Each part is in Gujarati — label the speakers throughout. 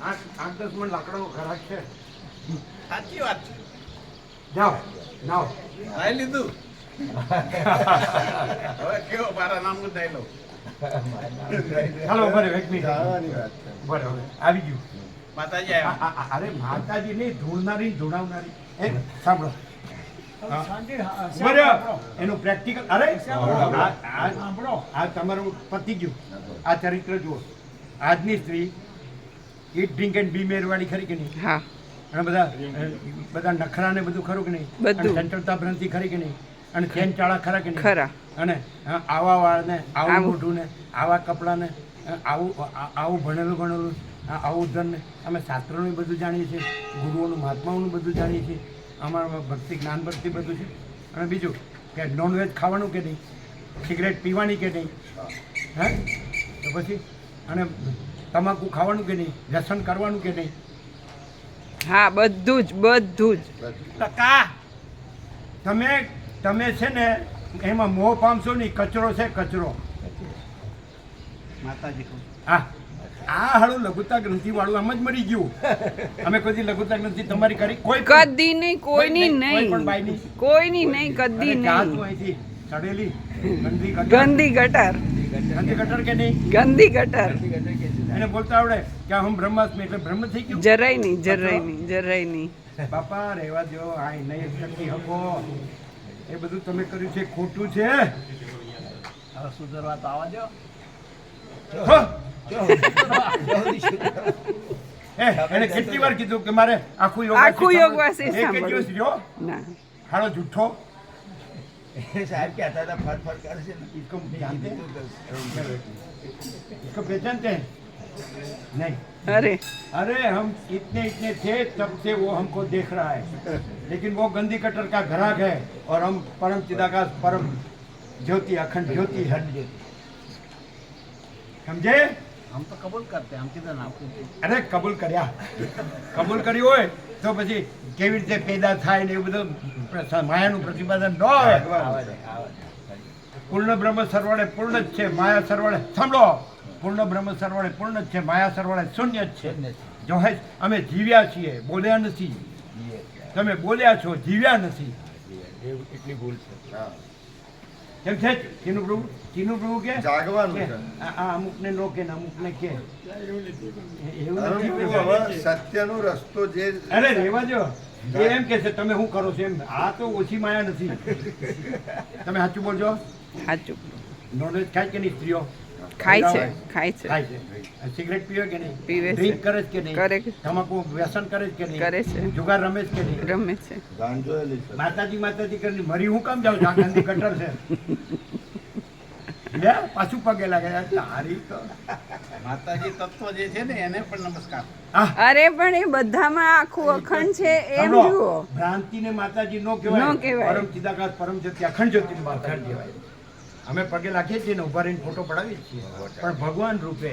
Speaker 1: આઠ 10 મણ લાકડાનો ખરાક છે.
Speaker 2: સાચી વાત છે.
Speaker 1: જાઓ નાઓ.
Speaker 2: ખાઈ લીધું. હવે કેવો મારા નામ ઉધાઈ લો.
Speaker 1: ચાલો બરે એક મિનિટ બરાબર આવી ગયું.
Speaker 2: માતાજી આવ્યા.
Speaker 1: અરે માતાજી નહીં, ધૂળનારી ધૂણાવનારી. સાંભળો એનું પ્રેક્ટિકલ. અરે આ તમારું પતી ગયું. આ ચરિત્ર જુઓ. આજની સ્ત્રી ઈટ ડ્રિંક એન્ડ બી મેરવાળી ખરી કે નહીં?
Speaker 3: હા.
Speaker 1: અને બધા નખરા ને બધું ખરું કે નહીં?
Speaker 3: બધું.
Speaker 1: ચંચળતા ભ્રાંતિ ખરી કે નહીં? અને ચેન ચાળા ખરા કે નહીં?
Speaker 3: ખરા.
Speaker 1: અને આવા વાળને આવું મોઢું ને આવા કપડાં ને આવું ભણેલું આવું ધન ને અમે શાસ્ત્રોનું બધું જાણીએ છીએ, ગુરુઓનું મહાત્માઓનું બધું જાણીએ છીએ, અમારા ભક્તિ જ્ઞાન ભક્તિ બધું છે. અને બીજું કે નોનવેજ ખાવાનું કે નહીં, સિગરેટ પીવાની કે નહીં, હે તો પછી અને તમાકુ ખાવાનું કે નહીં, વ્યસન કરવાનું કે નહીં?
Speaker 3: હા, બધું જ
Speaker 1: ટકા તમે છે ને એમાં મોહ પામશો નહીં. કચરો છે કચરો.
Speaker 2: માતાજી કહું.
Speaker 1: હા, આ હાળું લઘુતા ગ્રંથિ વાળું આમ જ મરી ગયું. અમે કોઈ લઘુતા ગ્રંથિ તમારી કરી કોઈ
Speaker 3: કદી નહીં, કોઈની
Speaker 1: કોઈ પણ
Speaker 3: નહીં,
Speaker 1: બાઈની
Speaker 3: કોઈની નહીં, કદી નહીં.
Speaker 1: અહીંથી ચડેલી ગંદી
Speaker 3: ગંદી ગટર,
Speaker 1: ગંદી ગટર કે નહીં?
Speaker 3: ગંદી ગટર.
Speaker 1: એને બોલતા આવડે કે હમ બ્રહ્માસ્મી એટલે બ્રહ્મ થઈ ગયું?
Speaker 3: જરાય નહીં, જરાય નહીં, જરાય નહીં.
Speaker 1: બાપા રહેવા દો. આ નહીં શક્તિ હકો. એ બધું તમે કર્યું છે ખોટું છે.
Speaker 2: હવે સુધરવા તો આવવા દો.
Speaker 1: એને કેટલી વાર કીધું કે મારે આખું
Speaker 3: આખું યોગ વાસી
Speaker 1: એક
Speaker 3: સાંભળવું.
Speaker 1: દિવસ રહ્યો
Speaker 3: ના.
Speaker 1: હાલો જુઠ્ઠો.
Speaker 2: સાહેબ કહેતા હતા ફટ કરશે ને.
Speaker 1: इसको जानते हैं? इसको पहचानते हैं? नहीं.
Speaker 3: અરે
Speaker 1: अरे हम इतने थे तब से वो हमको देख रहा है, लेकिन वो गंदी कटर का ग्राहक है और हम परम चिदाकाश परम ज्योति अखंड ज्योति है. समझे?
Speaker 2: हम तो कबूल करते हम किधर नाम.
Speaker 1: અરે કબૂલ કર્યા. કબૂલ કર્યું હોય તો પછી કેવી રીતે પેદા થાય ને એવું બધું માયાનું પ્રતિપાદન ન હોય. પૂર્ણ બ્રહ્મ સરવાળે પૂર્ણ જ છે, માયા સરવાળે. સાંભળો, પૂર્ણ બ્રહ્મ સરવાળે પૂર્ણ જ છે, માયા સરવાળે શૂન્ય જ છે. જો હે અમે જીવ્યા છીએ, બોલ્યા નથી. તમે બોલ્યા છો, જીવ્યા નથી.
Speaker 2: એટલી ભૂલ છે.
Speaker 1: કેમ છે ચીનુ પ્રભુ? ચીનુ પ્રભુ કે
Speaker 4: જાગવાનું છે.
Speaker 1: આ અમુકને નો કે ને અમુકને કે એવું નથી.
Speaker 4: સત્યનો રસ્તો જે
Speaker 1: અરે રેવા દો. એ એમ કે છે તમે શું કરો છો એમ. આ તો ઓછી માયા નથી. તમે સાચું બોલજો.
Speaker 3: સાચું.
Speaker 1: નોનવેજ ખાય કે નહીં સ્ત્રીઓ?
Speaker 3: ખાય છે, ખાય છે.
Speaker 1: ખાય છે. સિગરેટ પીવે કે નહીં?
Speaker 3: પીવે છે.
Speaker 1: ડ્રિંક કરે છે કે નહીં?
Speaker 3: કરે છે.
Speaker 1: તમાકુ વ્યસન કરે છે કે નહીં?
Speaker 3: કરે છે.
Speaker 1: જુગાર રમે છે કે નહીં?
Speaker 3: રમે છે.
Speaker 4: ગાંજોયેલી છે.
Speaker 1: માતાજી કરીને મરી હું કામ જાઉં? ગાંધી કટર છે. લે પાછું પગે લાગે. તારી તો
Speaker 2: માતાજી તત્વ જે છે ને એને પણ નમસ્કાર.
Speaker 3: અરે પણ એ બધામાં આખું અખંડ છે એમ જુઓ.
Speaker 1: ભ્રાંતિને માતાજી નો
Speaker 3: નો
Speaker 1: કહેવાય.
Speaker 3: કહેવાય.
Speaker 1: પરમ ચિદાકાશ પરમ જ્યોતિ અખંડ જ્યોતિને માતા કહેવાય. અમે પગે લાગીએ છીએ ને ઉભા રહીને ફોટો પડાવીએ છીએ, પણ ભગવાન રૂપે,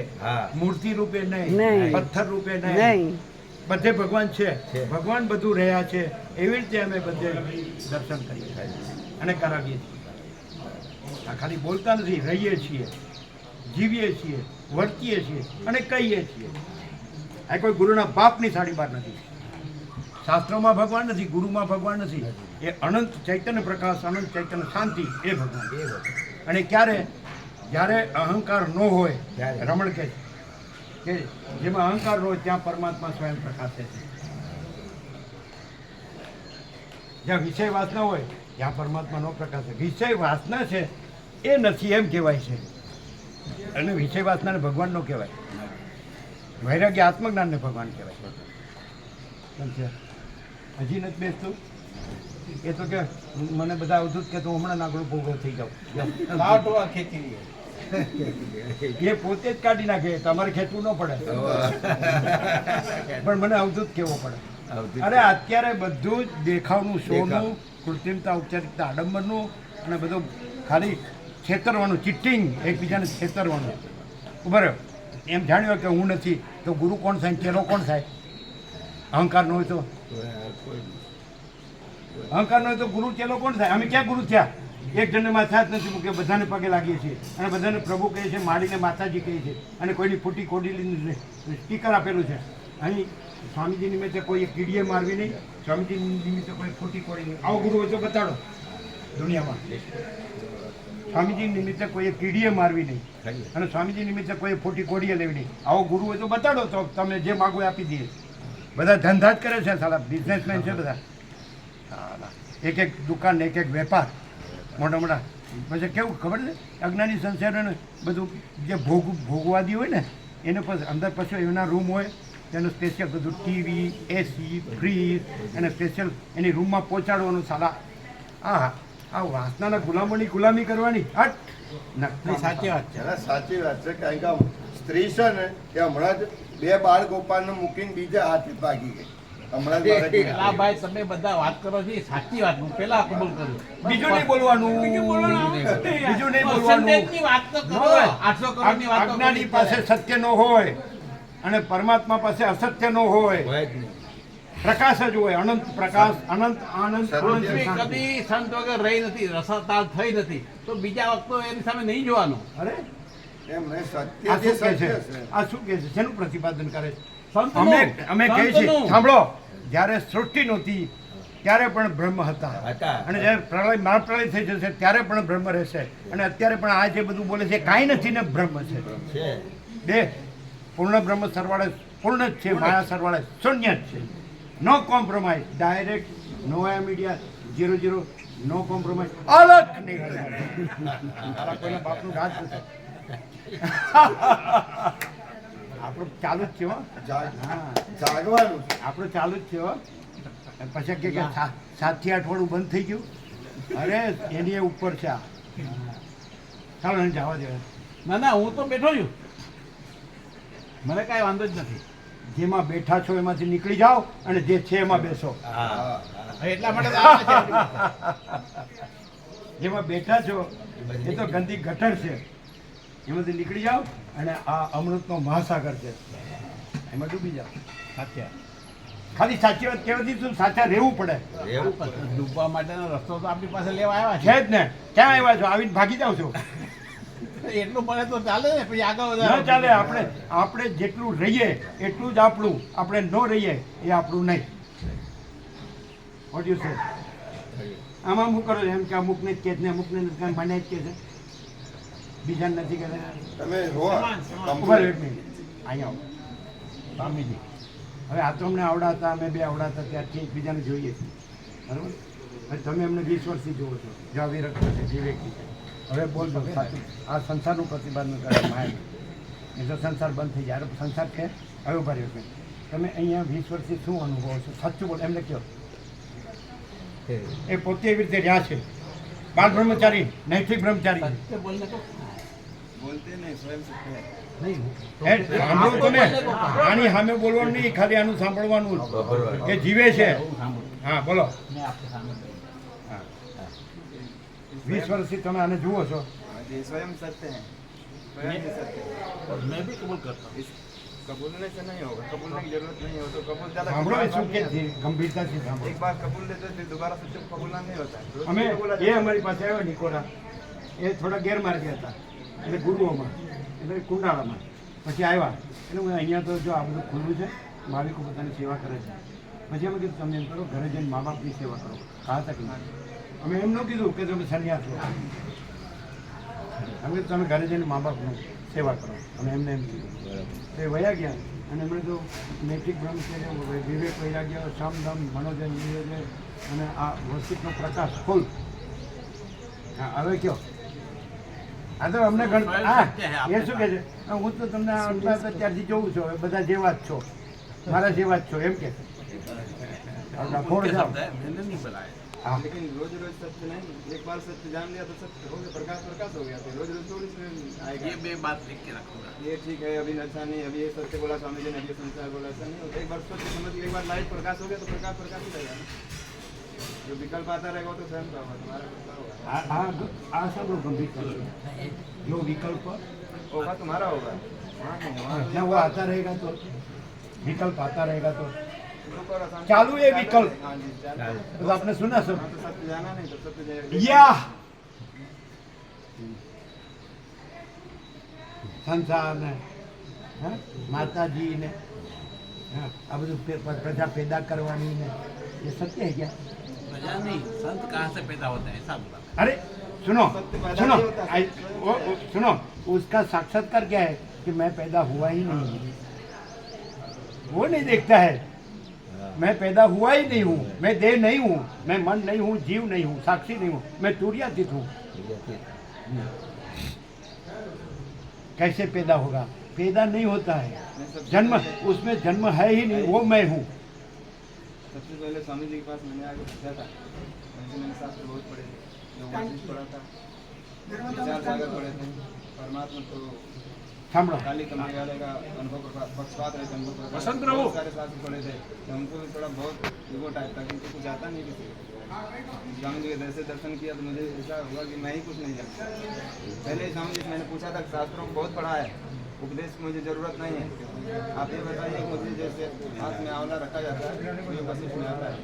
Speaker 1: મૂર્તિ રૂપે નહીં,
Speaker 3: નહીં.
Speaker 1: પથ્થર રૂપે નહીં.
Speaker 3: નહીં.
Speaker 1: બધે ભગવાન છે. ભગવાન બધું રહ્યા છે. એવી રીતે અમે બધે દર્શન કરીએ અને કરાવીએ છીએ. આ ખાલી બોલતા નથી, રહીએ છીએ, જીવીએ છીએ, વર્તીએ છીએ અને કહીએ છીએ. આ કોઈ ગુરુના બાપની સાડી બાર નથી. શાસ્ત્રોમાં ભગવાન નથી, ગુરુમાં ભગવાન નથી. એ અનંત ચૈતન્ય પ્રકાશ, અનંત ચૈતન્ય શાંતિ, એ ભગવાન. અને ક્યારે? જ્યારે અહંકાર ન હોય. રમણ કહે છે કે જેમાં અહંકાર ન હોય ત્યાં પરમાત્મા સ્વયં પ્રકાશે છે. જ્યાં વિષય વાસના હોય ત્યાં પરમાત્મા નો પ્રકાશે. વિષય વાસના છે એ નથી એમ કહેવાય છે. અને વિષય વાસનાને ભગવાન નો કહેવાય. વૈરાગ્ય આત્મજ્ઞાનને ભગવાન કહેવાય. કેમ છે? હજી નથી બેસતું? એ તો કે મને બધા અવધૂત કે તું હમણાં નાગડું ભોગો થઈ જાઉં.
Speaker 2: લાટવા ખેંચી લે.
Speaker 1: એ પોતે જ કાઢી નાખે, તમારે ખેંચવું ન પડે. પણ મને અવધૂત કેવો પડે. અરે અત્યારે બધું જ દેખાવનું, શોનું, કૃત્રિમતા, ઔપચારિકતા, આડંબરનું અને બધું ખાલી છેતરવાનું, ચીટિંગ, એકબીજાને છેતરવાનું. બરાબર. એમ જાણ્યું કે હું નથી તો ગુરુ કોણ થાય, ચેલો કોણ થાય? અહંકાર ન હોય તો અહંકાર ન હોય તો ગુરુ ચેલો કોણ થાય? અમે ક્યાં ગુરુ થયા? એક જણને માથે હાથ નથી મૂક્યો, બધાને પગે લાગીએ છીએ અને બધાને પ્રભુ કહે છે, માડીને માતાજી કહે છે અને કોઈની ફૂટી કોડીલી સ્ટીકર આપેલું છે. અહીં સ્વામીજી નિમિત્તે કોઈ કીડીએ મારવી નહીં, સ્વામીજી નિમિત્તે કોઈ ફૂટી કોડી નહીં. આવો ગુરુ હોય તો બતાડો દુનિયામાં. સ્વામીજી નિમિત્તે કોઈ કીડીએ મારવી નહીં અને સ્વામીજી નિમિત્તે કોઈ ફૂટી કોડીએ લેવી નહીં. આવો ગુરુ હોય તો બતાડો, તો તમે જે માગો એ આપી દઈએ. બધા ધંધા જ કરે છે, સાલા બિઝનેસમેન છે બધા. એક એક દુકાન, એક એક વેપાર, મોટા મોટા. પછી કેવું ખબર છે, અજ્ઞાની સંસારોને બધું જે ભોગવાદી હોય ને એને પછી અંદર પછી એના રૂમ હોય, તેનું સ્પેશિયલ બધું ટીવી, એસી, ફ્રીજ અને સ્પેશિયલ એની રૂમમાં પહોંચાડવાનું. સાલા આ વાસનાના ગુલામોની ગુલામી કરવાની.
Speaker 2: સાચી વાત છે.
Speaker 4: સાચી વાત છે. કારણ કે સ્ત્રી છે ને કે હમણાં જ 2 બાળ ગોપાલને મૂકીને બીજા હાથે ભાગી ગઈ. હમણાં જ મારે
Speaker 2: પેલા ભાઈ તમે બધા વાત કરો છો એ સાચી વાત, હું પેલા કબૂલ કરું.
Speaker 1: બીજું નહીં બોલવાનું, બીજું નહીં બોલવાનું.
Speaker 2: પરસેન્ટેજની વાત તો કરો. 800 કરોડની વાત તો
Speaker 1: અજ્ઞાની
Speaker 2: કરી.
Speaker 1: પાસે સત્ય નો હોય અને પરમાત્મા પાસે અસત્ય નો હોય. પ્રકાશ જ હોય, અનંત પ્રકાશ, અનંત આનંદ, અનંત
Speaker 2: પૃથ્વી
Speaker 1: શાંતિ.
Speaker 2: કદી સંત વગર રહી નથી, રસાતાલ થઈ નથી, તો બીજા વખતો એની સામે નહીં જોવાનું.
Speaker 1: અરે
Speaker 4: એમ નહીં, સત્ય
Speaker 1: આ
Speaker 4: જે
Speaker 1: શું કહે
Speaker 4: સત્ય
Speaker 1: છે?
Speaker 4: છે.
Speaker 1: આ શું કહે છે? શેનું પ્રતિપાદન કરે છે?
Speaker 2: સંતનું,
Speaker 1: અમે કહીએ છીએ,
Speaker 2: સંતનું.
Speaker 1: સાંભળો, જ્યારે સૃષ્ટિ નહોતી ત્યારે પણ બ્રહ્મ હતા અને જ્યારે પ્રલય મહાપ્રલય થઈ જશે ત્યારે પણ બ્રહ્મ રહેશે. અને અત્યારે પણ આ જે બધું બોલે છે કાંઈ નથી ને બ્રહ્મ છે. બે પૂર્ણ બ્રહ્મ સરવાળે પૂર્ણ જ છે, માયા સરવાળે શૂન્ય જ છે. નો કોમ્પ્રોમાઇઝ, ડાયરેક્ટ, નો મીડિયા, 0-0, નો કોમ્પ્રોમાઇઝ, અલગ નહીં. કોઈના બાપનું રાજ નથી. આપણું ચાલુ જ છે હો.
Speaker 4: જાગવાનું છે.
Speaker 1: આપણું ચાલુ જ છે હો. પછી કે 7 થી 8 વાળું બંધ થઈ ગયું. અરે એની એ ઉપર છે આ. ચાલો એને જવા દે.
Speaker 2: ના ના, હું તો બેઠો છું, મને કાંઈ વાંધો જ નથી.
Speaker 1: જેમાં બેઠા છો એમાંથી નીકળી જાઓ અને જે છે એમાં બેસો.
Speaker 2: એટલા માટે તો આવે છે આપણી પાસે.
Speaker 1: જેમાં બેઠા છો એ તો ગંદી ગટર છે, એમાંથી નીકળી જાઓ અને આ અમૃતનો મહાસાગર છે, એમાં ડૂબી જાઓ.
Speaker 2: સાચા
Speaker 1: ખાલી સાચી વાત કહેવાથી તું સાચા રહેવું પડે.
Speaker 2: ડૂબવા માટેનો રસ્તો તો આપણી પાસે લેવા આવ્યા
Speaker 1: છે જ ને. ક્યાં આવ્યા છો? આવીને ભાગી જાવ છો?
Speaker 2: છે. એટલું મળે તો ચાલે ને, પછી આગળ
Speaker 1: ન
Speaker 2: વધારે.
Speaker 1: ચાલે. આપણે જેટલું રહીએ એટલું જ આપણું, આપણે ન રહીએ એ આપણું નહીં. What you say? આમાં શું કરો છો? એમ કે અમુકને જ કહે છે ને અમુકને નથી કહે, મને જ કહે છે, બીજાને નથી કહેતા.
Speaker 4: તમે હો
Speaker 1: ઉભા રહો એક મિનિટ. અહીંયા આવો. સ્વામીજી, હવે આ તો અમને આવડાતા, અમે બે આવડાતા ત્યારથી એકબીજાને જોઈએ છીએ, બરાબર? હવે તમે અમને 20 વર્ષથી જુઓ છો, જો આ વિરક્ત છે, વિવેકી છે. હવે બોલજો સાચું. આ સંસારનું પ્રતિપાદન કરે માયા, એ તો સંસાર બંધ થઈ જાય. સંસાર છે. હવે ઉભા રહ્યો છે. તમે અહીંયા 20 વર્ષથી શું અનુભવો છો? સાચું બોલ, એમને કહો. એ પોતે એવી રીતે રહ્યા છે, બાળ બ્રહ્મચારી, નૈતિક બ્રહ્મચારી.
Speaker 2: સત્ય બોલને તો નહીં.
Speaker 1: સાંભળો તમે. આની સામે બોલવાનું નહીં, ખાલી આનું સાંભળવાનું. એ જીવે છે. હા બોલો.
Speaker 2: મેં આપણી સામે બોલ્યું.
Speaker 1: 20 વર્ષથી તમે આને જુઓ છો.
Speaker 5: स्वयं सत्य है, स्वयं ही सत्य है।
Speaker 2: और मैं भी कबूल करता हूँ.
Speaker 5: इस कबूलने से नहीं होगा, कबूलने की जरूरत नहीं हो तो कबूल ज्यादा
Speaker 1: સાંભળો એ શું કે છે, ગંભીરતાથી સાંભળો.
Speaker 5: एक बार कबूल लेते फिर दोबारा सत्य को कबूलना नहीं होता है। रोज
Speaker 1: અમે
Speaker 5: नहीं बोला
Speaker 1: એ
Speaker 5: जाता।
Speaker 1: અમારી પાસે આવ્યો નિકોરા, એ થોડા ગેરમાર્ગે હતા, એટલે ગુરુઓમાં, એટલે કુંડાળામાં. પછી આવ્યા એટલે હું અહીંયા તો જો આ બધું ખુલ્લું છે, ભાવિકો પોતાની સેવા કરે છે. પછી અમે કીધું તમે એમ કરો, ઘરે જઈને મા બાપની સેવા કરો. હા તક અમે એમ ન કીધું કે તમે સંન્યાસ લો, અમે કીધું તમે ઘરે જઈને મા બાપની સેવા કરો. અમે એમને એમ કીધું. તો એ વયા ગયા અને એમણે તો નૈતિક બ્રહ્મચર્ય, વિવેક, વૈરાગ્ય, સમદમ, મનોજન, નિયોજન અને આ વસ્તુનો પ્રકાશ ફૂલ. હા હવે કયો? આ તો અમને હા એ શું કહે છે, હું તો તમને આટલા ત્યારથી જોઉં છું, હવે બધા જેવા જ છો, મારા જેવા જ છો એમ કે ફોડ જાઓ.
Speaker 2: मैंने नहीं बुलाया.
Speaker 1: હા
Speaker 5: लेकिन रोज रोज सत्य नहीं, एक बार सत्य जान लिया तो सत्य हो गया, प्रकाश प्रकाश हो गया। तो रोज रोज थोड़ी सी आएगा।
Speaker 2: ये मैं बात लिख के रखूंगा.
Speaker 5: ये ठीक है, अभी अच्छा नहीं, अभी ये सत्य बोला स्वामी जी ने, अभी ये संसार बोला, ऐसा नहीं होता। एक बार सत्य समझ लिया, एक बार लाइट प्रकाश हो गया तो प्रकाश प्रकाश ही रहेगा ना। जो विकल्प आता रहेगा वो तो स्वयं का होगा, तुम्हारा क्या होगा?
Speaker 1: આ સાંભળો ગંભીર કરો. જો વિકલ્પ
Speaker 5: होगा तुम्हारा होगा, वहाँ नहीं है, वहाँ
Speaker 1: क्या वो आता रहेगा तो विकल्प आता रहेगा तो
Speaker 5: रुको और आसान-
Speaker 1: चालू है विकल्प.
Speaker 5: हाँ जी, चालू।
Speaker 1: तो आपने सुना सब
Speaker 5: हाँ, तो सत्य जाना नहीं तो सत्य जाएगा।
Speaker 1: या સંસાર ને માતાજી ને આ બધું પ્રજા પેદા કરવાની ને ये सत्य है क्या?
Speaker 2: प्रजा नहीं, संत कहाँ से पैदा होता है ऐसा बोला।
Speaker 1: अरे सुनो
Speaker 5: सत्य पैदा
Speaker 1: सुनो
Speaker 5: नहीं होता।
Speaker 1: सुनो उसका साक्षात्कार क्या है कि मैं पैदा हुआ ही नहीं, वो नहीं देखता है मैं पैदा हुआ ही नहीं हूँ, मैं देह नहीं हूँ, मैं मन नहीं हूँ, जीव नहीं हूँ, साक्षी नहीं हूँ, मैं तुर्यातीत हूँ। कैसे पैदा होगा? पैदा नहीं होता है, जन्म उसमें जन्म है ही नहीं, वो मैं हूँ।
Speaker 5: सबसे पहले स्वामी जी के पास मैंने आके पूछा था, मैंने शास्त्र बहुत पढ़े थे, योगाशीष पढ़ा था, विचार सागर पढ़े थे, परमात्मा तो
Speaker 1: सामड़ा
Speaker 5: काली कमाई वाले का अनुभव पक्षपात रहे थे,
Speaker 2: वसंत प्रभु।
Speaker 5: बहुत सारे शास्त्र पढ़े थे, तो हमको भी थोड़ा बहुत ईगो टाइप था, क्योंकि कुछ आता नहीं किसी को। स्वामी जी के जैसे दर्शन किया तो मुझे ऐसा हुआ कि मैं ही कुछ नहीं जानता। पहले ही स्वामी जी से मैंने पूछा था, शास्त्रों को बहुत पढ़ा है, उपदेश की मुझे ज़रूरत नहीं है, आप ये बताइए मुझे जैसे हाथ में आंवला रखा जाता है, ये वशिष्ठ में आता है,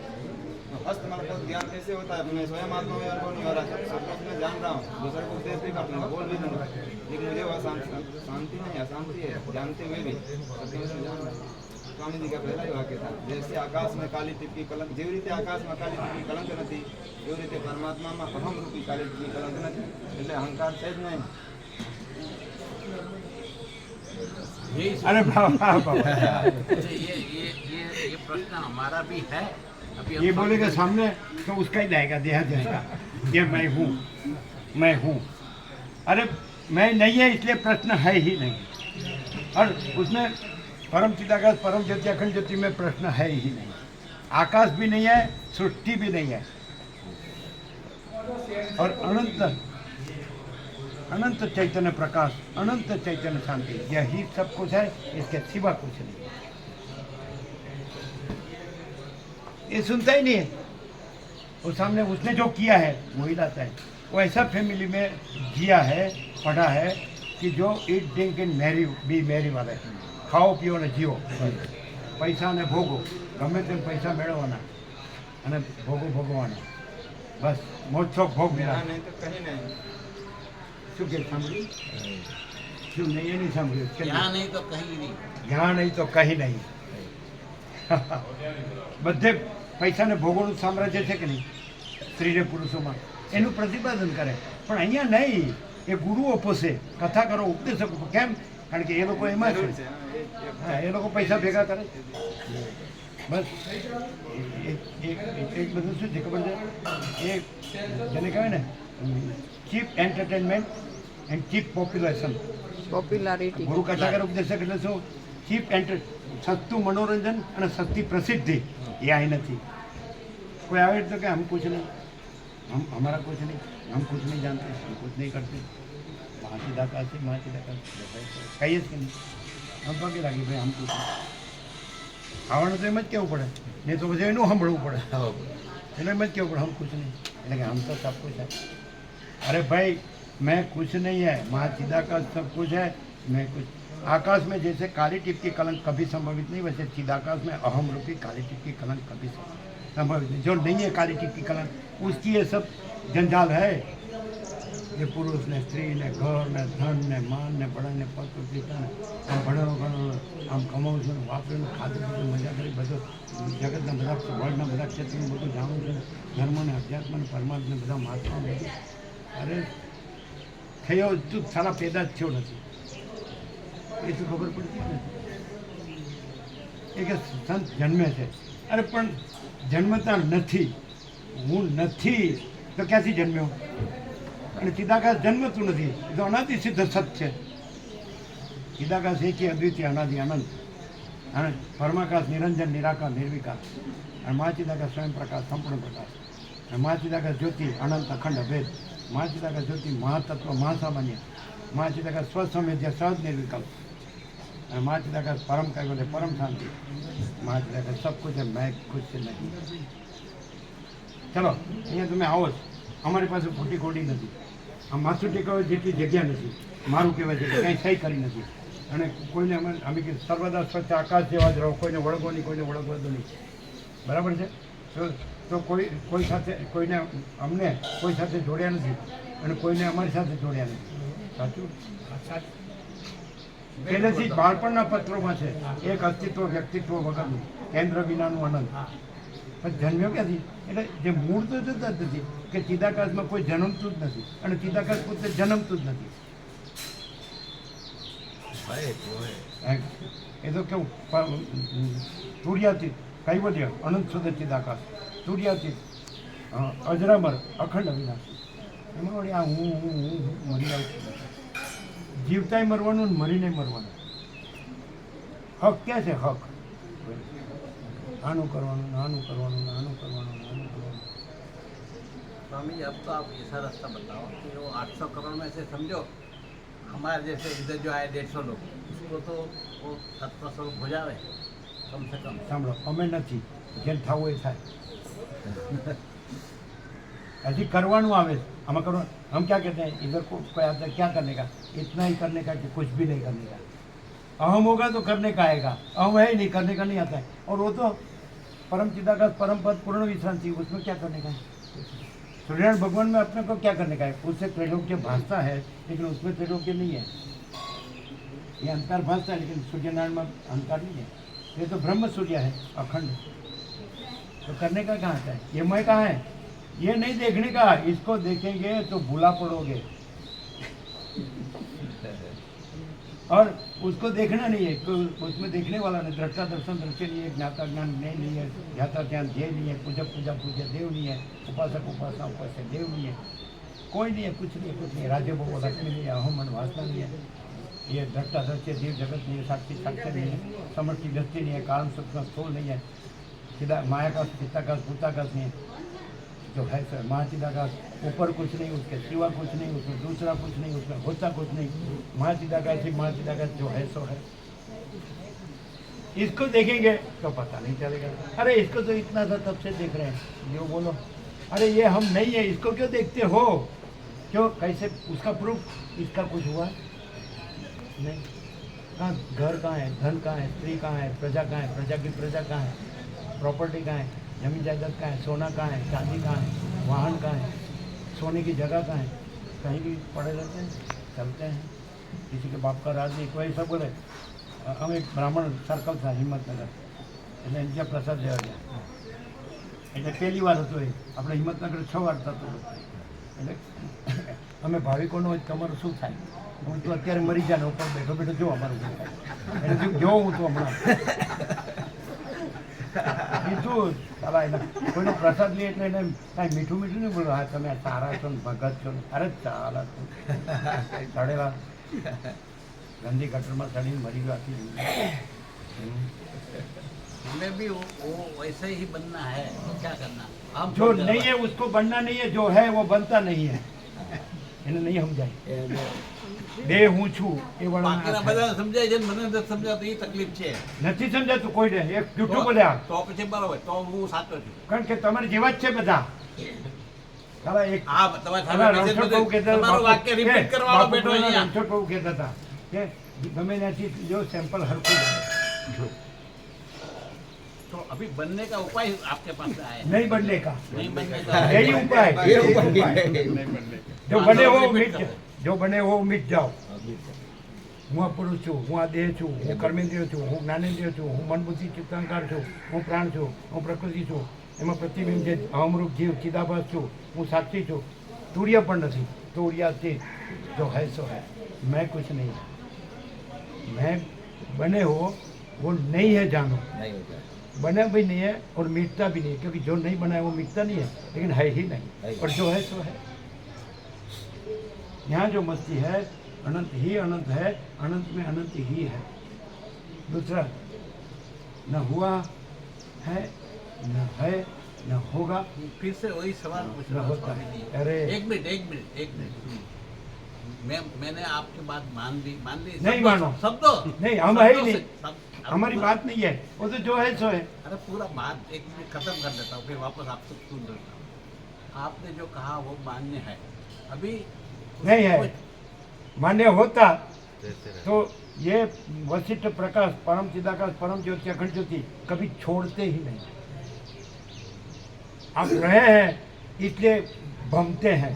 Speaker 5: तो हस्तमल को ज्ञान कैसे होता है? मैं स्वयं आत्मा में अनुभव नहीं हो रहा, सब कुछ मैं जान रहा हूँ, दूसरे को उपदेश भी कर दूँगा, बोल भी दूँगा, लेकिन मुझे वह शांति नहीं, अशांति है, जानते हुए भी सत्य में जान रहा हूँ। स्वामी जी का पहला ही वाक्य था, जैसे आकाश में काली टिप्पी कलंक, જેવી રીતે આકાશમાં કાલી ટીપી કલંક નથી, એવી રીતે પરમાત્મામાં અહમ રૂપી કાલી ટીપી કલંક નથી, એટલે અહંકાર છે જ નહીં।
Speaker 2: यही
Speaker 1: अरे बाबा
Speaker 2: ये प्रश्न हमारा भी है। अभी
Speaker 1: ये बोलेगा सामने तो उसका ही जाएगा, देहा जाएगा, ये मैं हूँ, मैं हूँ। अरे मैं नहीं है इसलिए प्रश्न है ही नहीं, और उसमें परम चिदाकाश परम ज्योति अखंड ज्योति में प्रश्न है ही नहीं, आकाश भी नहीं है, सृष्टि भी नहीं है, और अनंत अनंत चैतन्य प्रकाश, अनंत चैतन्य शांति, यही सब कुछ है, इसके सिवा कुछ नहीं। ये सुनता ही नहीं है, वो सामने उसने जो किया है वही लाता है। वो ऐसा फैमिली में जिया है, पढ़ा है कि जो eat drink and merry be merry वाले, खाओ पियो ने जीવો, પૈસા ને ભોગો, ગમે તેમ પૈસા મેળવવાના અને ભોગો ભોગવવાના, બસ મોજ ભોગ મેળવવાના।
Speaker 5: यहाँ नहीं तो कहीं नहीं।
Speaker 1: શું કે સાંભળ્યું? શું નહીં એ નહીં સાંભળ્યું?
Speaker 2: यहाँ नहीं तो कहीं नहीं।
Speaker 1: જ્યાં નહીં તો કहीं નહીં। બધે પૈસાને ભોગોનું સામ્રાજ્ય છે કે નહીં સ્ત્રી ને પુરુષોમાં, એનું પ્રતિપાદન કરે, પણ અહીંયા નહીં। એ ગુરુઓ પોષે, કથાકારો, ઉપદેશકો, કેમ? કારણ કે એ લોકો એમાં છે, હા, એ લોકો પૈસા ભેગા કરે, બસ। એક બધું શું છે ખબર છે? એ જેને કહેવાય ને cheap entertainment and cheap population.
Speaker 3: Popularity
Speaker 1: ગુરુ કથાકાર ઉપદેશક એટલે શું? ચીપ સસ્તું મનોરંજન અને સસ્તી પ્રસિદ્ધિ, એ અહીં નથી। કોઈ આવે તો કે હમ કુછ નહીં, हम हमारा कुछ नहीं, हम कुछ नहीं जानते, हम कुछ नहीं करते, महाचिदाकाशी कहिए कि नहीं, हम पगे लागी भाई हम कुछ नहीं। આવવાનું તો એમ જ કહેવું પડે, નહીં તો પછી એનું સાંભળવું પડે, એને એમ જ કહેવું પડે हम कुछ नहीं, એટલે કે हम तो सब कुछ है। अरे भाई मैं कुछ नहीं है, महाचिदाकाश सब कुछ है, मैं कुछ। आकाश में जैसे काली टिप की कलंक कभी संभवित नहीं, वैसे चिदाकाश में अहम रूपी काली टिप की कलंक कभी संभवित नहीं। जो नहीं है काली टिप की कलंक, उसकी ये सब जंजाल है, ये पुरुष ने स्त्री ने घर ने धन ने मान ने बड़ा ने पद प्रतिष्ठा ने आम भणेलो गणेलो आम कमाऊँ છું, વાપરેલું ખાધું પીધું મજા કરી, બધું જગતના બધા વર્લ્ડના બધા ક્ષેત્રનું બધું જાણું છું, ધર્મ ને અધ્યાત્મ ને પરમાત્મા બધા મહાત્મા બધું। અરે થયો તું સારા પેદા જ થયો નથી, એ તો ખબર પડતી જ નથી। એ કે સંત જન્મે છે, અરે પણ જન્મતા નથી, હું નથી તો ક્યાંથી જન્મ્યો? અને ચિદાકાશ જન્મતું નથી, એ તો અનાદિ સિદ્ધ સત છે। ચિદાકાશ એકી અદ્વિતીય અનાદિ અનંત, અને પરમાકાશ નિરંજન નિરાકાર નિર્વિકાર, અને મહાચિદાકાશ સ્વયં પ્રકાશ સંપૂર્ણ પ્રકાશ, અને મહાચિદાકાશ જ્યોતિ અનંત અખંડ અભેદ, મહાચિદાકાશ જ્યોતિ મહાતત્વ મહાસામાન્ય, મહાચિદાકાશ સ્વસંવેદ્ય સહજ નિર્વિકલ્પ, અને મહાચિદાકાશ પરમ કૈવલ્ય પરમ શાંતિ, મહાચિદાકાશ सब कुछ है, मैं कुछ नहीं। ચલો અહીંયા તમે આવો છો, અમારી પાસે ખોટી ખોટી નથી, આ માથું ટેકવા જેટલી જગ્યા નથી, મારું કહેવાય છે કે કંઈ સહી કરી નથી, અને કોઈને અમે કે સર્વદા સ્વચ્છ આકાશ જેવા જ રહો, કોઈને વળગો નહીં, કોઈને વળગવા દો નહીં, બરાબર છે? તો તો કોઈ સાથે કોઈને અમને કોઈ સાથે જોડ્યા નથી અને કોઈને અમારી સાથે જોડ્યા નથી. સાચું? પહેલેથી જ બાળપણના પત્રોમાં છે એક અસ્તિત્વ વ્યક્તિત્વ વગરનું, કેન્દ્ર વિનાનું અનંત. પણ જન્મ્યો ક્યાંથી? એટલે જે મૂળ તો જતા જ નથી કે ચિદાકાશમાં કોઈ જન્મતું જ નથી અને ચિદાકાશ પોતે જન્મતું જ નથી. એ તો કેવું સૂર્યાતીત કૈવલ્ય અનંત સુધી ચિદાકાશ, સૂર્યાતીત અજરામર અખંડ અવિનાશી. એમાં વળી આ હું મરી આવું છું. જીવતાય મરવાનું ને મરીને મરવાનું. હક ક્યાં છે? હક આનું કરવાનું ને આનું કરવાનું ને આનું કરવાનું ને આનું કરવાનું.
Speaker 2: स्वामी जी अब तो आप ऐसा रास्ता बताओ कि वो 800 करोड़ में से समझो हमारे जैसे इधर जो आए 150 लोग उसको तो वो 17 स्वरूप हो जावे कम से कम.
Speaker 1: સાંભળો, અમે નથી, જેમ થવું એ થાય. हजी करवाणु आवे हमें करो, हम क्या कहते हैं इधर को कोई आता है क्या करने का, इतना ही करने का कि कुछ भी नहीं करने का. अहम होगा तो करने का आएगा, अहम है ही नहीं, करने का नहीं आता है. और वो तो परम चिदाकाश परम पद पूर्ण विश्रांति, उसमें क्या करने का है. सूर्यनारायण भगवान में अपने को क्या करने का है, उससे त्रैलोक्य भासता है लेकिन उसमें त्रैलोक्य नहीं है. ये अंतर भासता है लेकिन सूर्यनारायण में अंतर नहीं है. ये तो ब्रह्म सूर्य है अखंड. तो करने का कहाँ आता है, ये मैं कहाँ है, ये नहीं देखने का. इसको देखेंगे तो भूला पड़ोगे और उसको देखना नहीं है, उसमें देखने वाला नहीं. दृष्टा दर्शन दृश्य नहीं है, ज्ञाता ज्ञान नहीं है, ज्ञाता ज्ञान ध्येय नहीं है, पूजक पूजा पूज्य देव नहीं है, उपासक उपासना उपास्य देव नहीं है, कोई नहीं है, कुछ नहीं है, कुछ नहीं है. राज्य भोग लक्ष्मी नहीं है, अहम मन वासना नहीं है. ये दृष्टा दृश्य देव जगत नहीं है, साक्षी साक्षर नहीं है, समष्टि व्यक्ति नहीं है, कारण सूक्ष्म स्थूल नहीं है, सीधा माया का चित्ताकाश भूताकाश नहीं है. जो है सर महाचिदाकाश, ऊपर कुछ नहीं, उसके सिवा कुछ नहीं, उसमें दूसरा कुछ नहीं, उसमें होता कुछ नहीं. महाचिदाकाश ही महाचिदाकाश जो है सो है. इसको देखेंगे तो पता नहीं चलेगा. अरे इसको तो इतना था तब से देख रहे हैं, जो बोलो अरे ये हम नहीं है, इसको क्यों देखते हो, क्यों कैसे, उसका प्रूफ, इसका कुछ हुआ नहीं. कहाँ घर कहाँ है, धन कहाँ है, स्त्री कहाँ है, प्रजा कहाँ है, प्रजा की प्रजा कहाँ है, प्रॉपर्टी कहाँ है, जमीन जायदाद कहाँ है, सोना कहाँ है, चांदी कहाँ है, वाहन कहाँ है, सोने की जगह कहाँ है. कहीं भी पड़े रहते हैं, चलते हैं. किसी के बाप का राज नहीं. कोई सब बोले हम एक ब्राह्मण सर्कल था हिम्मतनगर, એટલે ત્યાં પ્રસાદ લેવા ગયા. એટલે પહેલી વાર હતો એ આપણે હિંમતનગર 6 વાર થતું. એટલે અમે ભાવિકોનો તમારું શું થાય, હું તો અત્યારે મરી જાય ઉપર બેઠો બેઠો જો અમારું શું થાય. એટલે જો હું તો હમણાં કીધું સારા એના કોઈનો પ્રસાદ લે એટલે એને કાંઈ મીઠું મીઠું નહીં બોલો, હા તમે સારા છો ને ભગત છો ને, અરે ચાલા ચડેલા ગંદી ગટરમાં ચડીને મરી ગયો આખી જિંદગી.
Speaker 2: हमें भी वो वैसे ही बनना है, तो क्या करना. हम
Speaker 1: जो नहीं है उसको बनना नहीं है, जो है वो बनता नहीं है. એને નહીં સમજાય. બે હું છું એ
Speaker 2: બાકીના
Speaker 1: વળણ
Speaker 2: બધા સમજાય છે, મને નથી સમજાતું, એ તકલીફ છે.
Speaker 1: નથી સમજાતું કોઈને. એક જૂઠું બોલ્યા
Speaker 2: તો પછી બરોબર, તો હું સાચો છું.
Speaker 1: કારણ કે તમારે જેવા જ છે બધા. સાલા એક
Speaker 2: હા તમારે
Speaker 1: સાલા
Speaker 2: સામે
Speaker 1: રણછોડ બહુ કહેતા હતા,
Speaker 2: તમારું વાક્ય રિપીટ કરવાનો બેઠો
Speaker 1: બાપુ
Speaker 2: અહીંયા.
Speaker 1: રણછોડ બહુ કહેતા હતા કે ગમે ત્યાંથી જો સેમ્પલ હરખું બને.
Speaker 2: तो अभी बनने का उपाय आपके पास आया है.
Speaker 1: નહીં बनने का,
Speaker 2: नहीं बनने का
Speaker 1: यही उपाय. जो बने हो मिट, जो बने हो मिट जाओ. હું આ પુરુષ છું, હું આ દેહ છું, હું કર્મેન્દ્રિય છું, હું જ્ઞાનેન્દ્રિય છું, હું મન બુદ્ધિ ચિત્તાંકાર છું, હું પ્રાણ છું, હું પ્રકૃતિ છું, એમાં પ્રતિબિંબ છે અમૃત જીવ ચિદાભાસ છું, હું સાક્ષી છું. તુર્ય પણ નથી, તુર્યાથી જો है सो है, मैं कुछ नहीं. मैं बने हो वो नहीं है जानो, बना भी नहीं है और मिटता भी नहीं है, क्योंकि जो नहीं बना है वो मिटता नहीं है लेकिन है ही नहीं, और जो है सो है. यहाँ जो मस्ती है अनंत ही अनंत है, अनंत में अनंत ही है. दूसरा न हुआ है, न है, न होगा,
Speaker 2: फिर से वही सवाल पूछ रहा
Speaker 1: न
Speaker 2: हूँ
Speaker 1: होता
Speaker 2: स्वामी
Speaker 1: है.
Speaker 2: जी.
Speaker 1: अरे
Speaker 2: एक मिनट मैंने आपकी बात मान ली.
Speaker 1: नहीं मानो.
Speaker 2: शब्दों
Speaker 1: नहीं, हम है ही
Speaker 2: शब्दों
Speaker 1: नहीं.
Speaker 2: से- शब्द-
Speaker 1: हमारी बात नहीं है, वो तो जो है सो है.
Speaker 2: अरे पूरा बात एक मिनट खत्म कर देता हूँ, फिर वापस आपसे सुन लेता हूँ. आपने जो कहा वो मान्य है. अभी
Speaker 1: नहीं है. मान्य होता तो ये वशिष्ठ प्रकाश परम चिदाकाश परम ज्योति अखंड ज्योति कभी छोड़ते ही नहीं. आप रहे हैं इसलिए भमते हैं,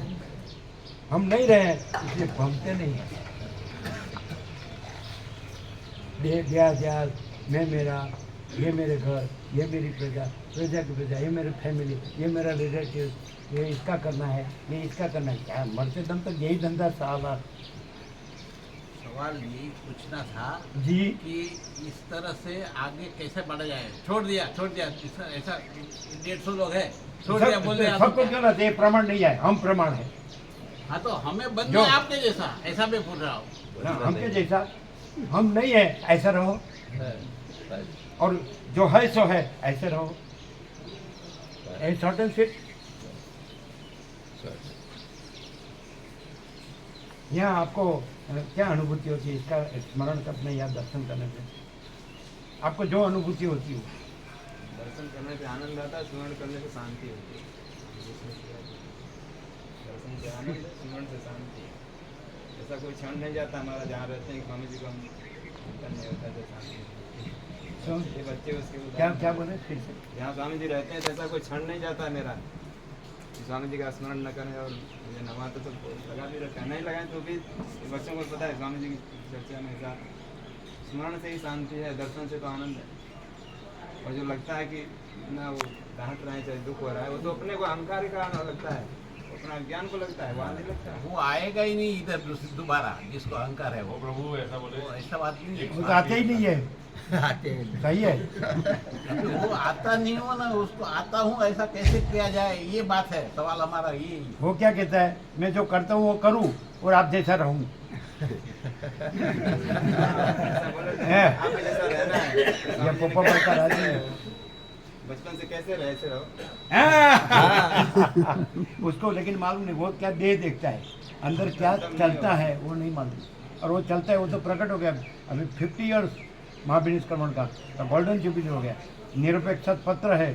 Speaker 1: हम नहीं रहे हैं इसलिए भमते नहीं हैं। गया गया, मैं मेरा, ये मेरे घर, ये मेरी प्रजा, प्रजा की प्रजा, ये मेरे फैमिली, ये मेरा रिलेटिव, ये इसका करना है, ये इसका करना है। क्या मरते दम तक यही धंधा साला
Speaker 2: सवाल यही पूछना था
Speaker 1: जी।
Speaker 2: कि इस तरह से आगे कैसे बढ़ा जाए। छोड़ दिया ऐसा 150 लोग है, छोड़ दिया बोल दिया।
Speaker 1: सबको क्यों ना ये प्रमाण नहीं है, हम प्रमाण है।
Speaker 2: हाँ तो हमें बनना
Speaker 1: जो-
Speaker 2: है आपके जैसा, ऐसा मैं पूछ रहा हूँ।
Speaker 1: हमके जैसा हम नहीं है, ऐसा रहो, और जो है सो है, ऐसे रहो। Short and sweet. यहाँ आपको क्या अनुभूति होती है इसका स्मरण करने या दर्शन करने से? आपको जो अनुभूति होती है
Speaker 5: दर्शन करने से आनंद आता है, स्मरण करने से शांति होती है। दर्शन से आनंद, स्मरण से शांति। ऐसा कोई क्षण नहीं जाता हमारा जहाँ रहते हैं स्वामी जी को हम चिंतन नहीं होता है, शांति होती है। ये बच्चे उसके
Speaker 1: क्या क्या बोले फिर से?
Speaker 5: यहाँ स्वामी जी रहते हैं तो ऐसा कोई क्षण नहीं जाता मेरा कि स्वामी जी का स्मरण न करें। और मुझे नवाते तो लगा भी रखा है, नहीं लगाएं तो भी बच्चों को पता है स्वामी जी की चर्चा में ऐसा स्मरण से ही शांति है, दर्शन से तो आनंद है। और जो लगता है कि ना वो डांट रहे हैं चाहे दुख हो रहा है, वो तो अपने को अहंकार के कारण लगता है, अपना ज्ञान को लगता है, वहाँ नहीं लगता है।
Speaker 2: वो आएगा ही नहीं इधर दोबारा, जिसको अहंकार है वो प्रभु ऐसा बोले, ऐसा बात नहीं
Speaker 1: वो तो आते ही नहीं है। सही है।
Speaker 2: है। वो आता नहीं हो ना, उसको आता हूँ ऐसा कैसे किया जाए, ये बात है। सवाल हमारा ये
Speaker 1: वो क्या कहता है, मैं जो करता हूँ वो करूँ और आप जैसा रहूँ।
Speaker 5: ऐसा बोले तो
Speaker 1: है।
Speaker 5: आप जैसा रहना है।
Speaker 1: ये
Speaker 5: स्वामी जी ने
Speaker 1: पोपा
Speaker 5: क्या-
Speaker 1: बता राजी है।
Speaker 5: बचपन से कैसे रहे ऐसे रहो।
Speaker 1: उसको लेकिन मालूम नहीं वो क्या देह देखता है, अंदर क्या चलता है वो नहीं मालूम। और वो चलता है वो तो प्रकट हो गया। अभी 50 ईयर्स महाविनिष्क्रमण का तो गोल्डन जुबली हो गया। निरपेक्ष पत्र है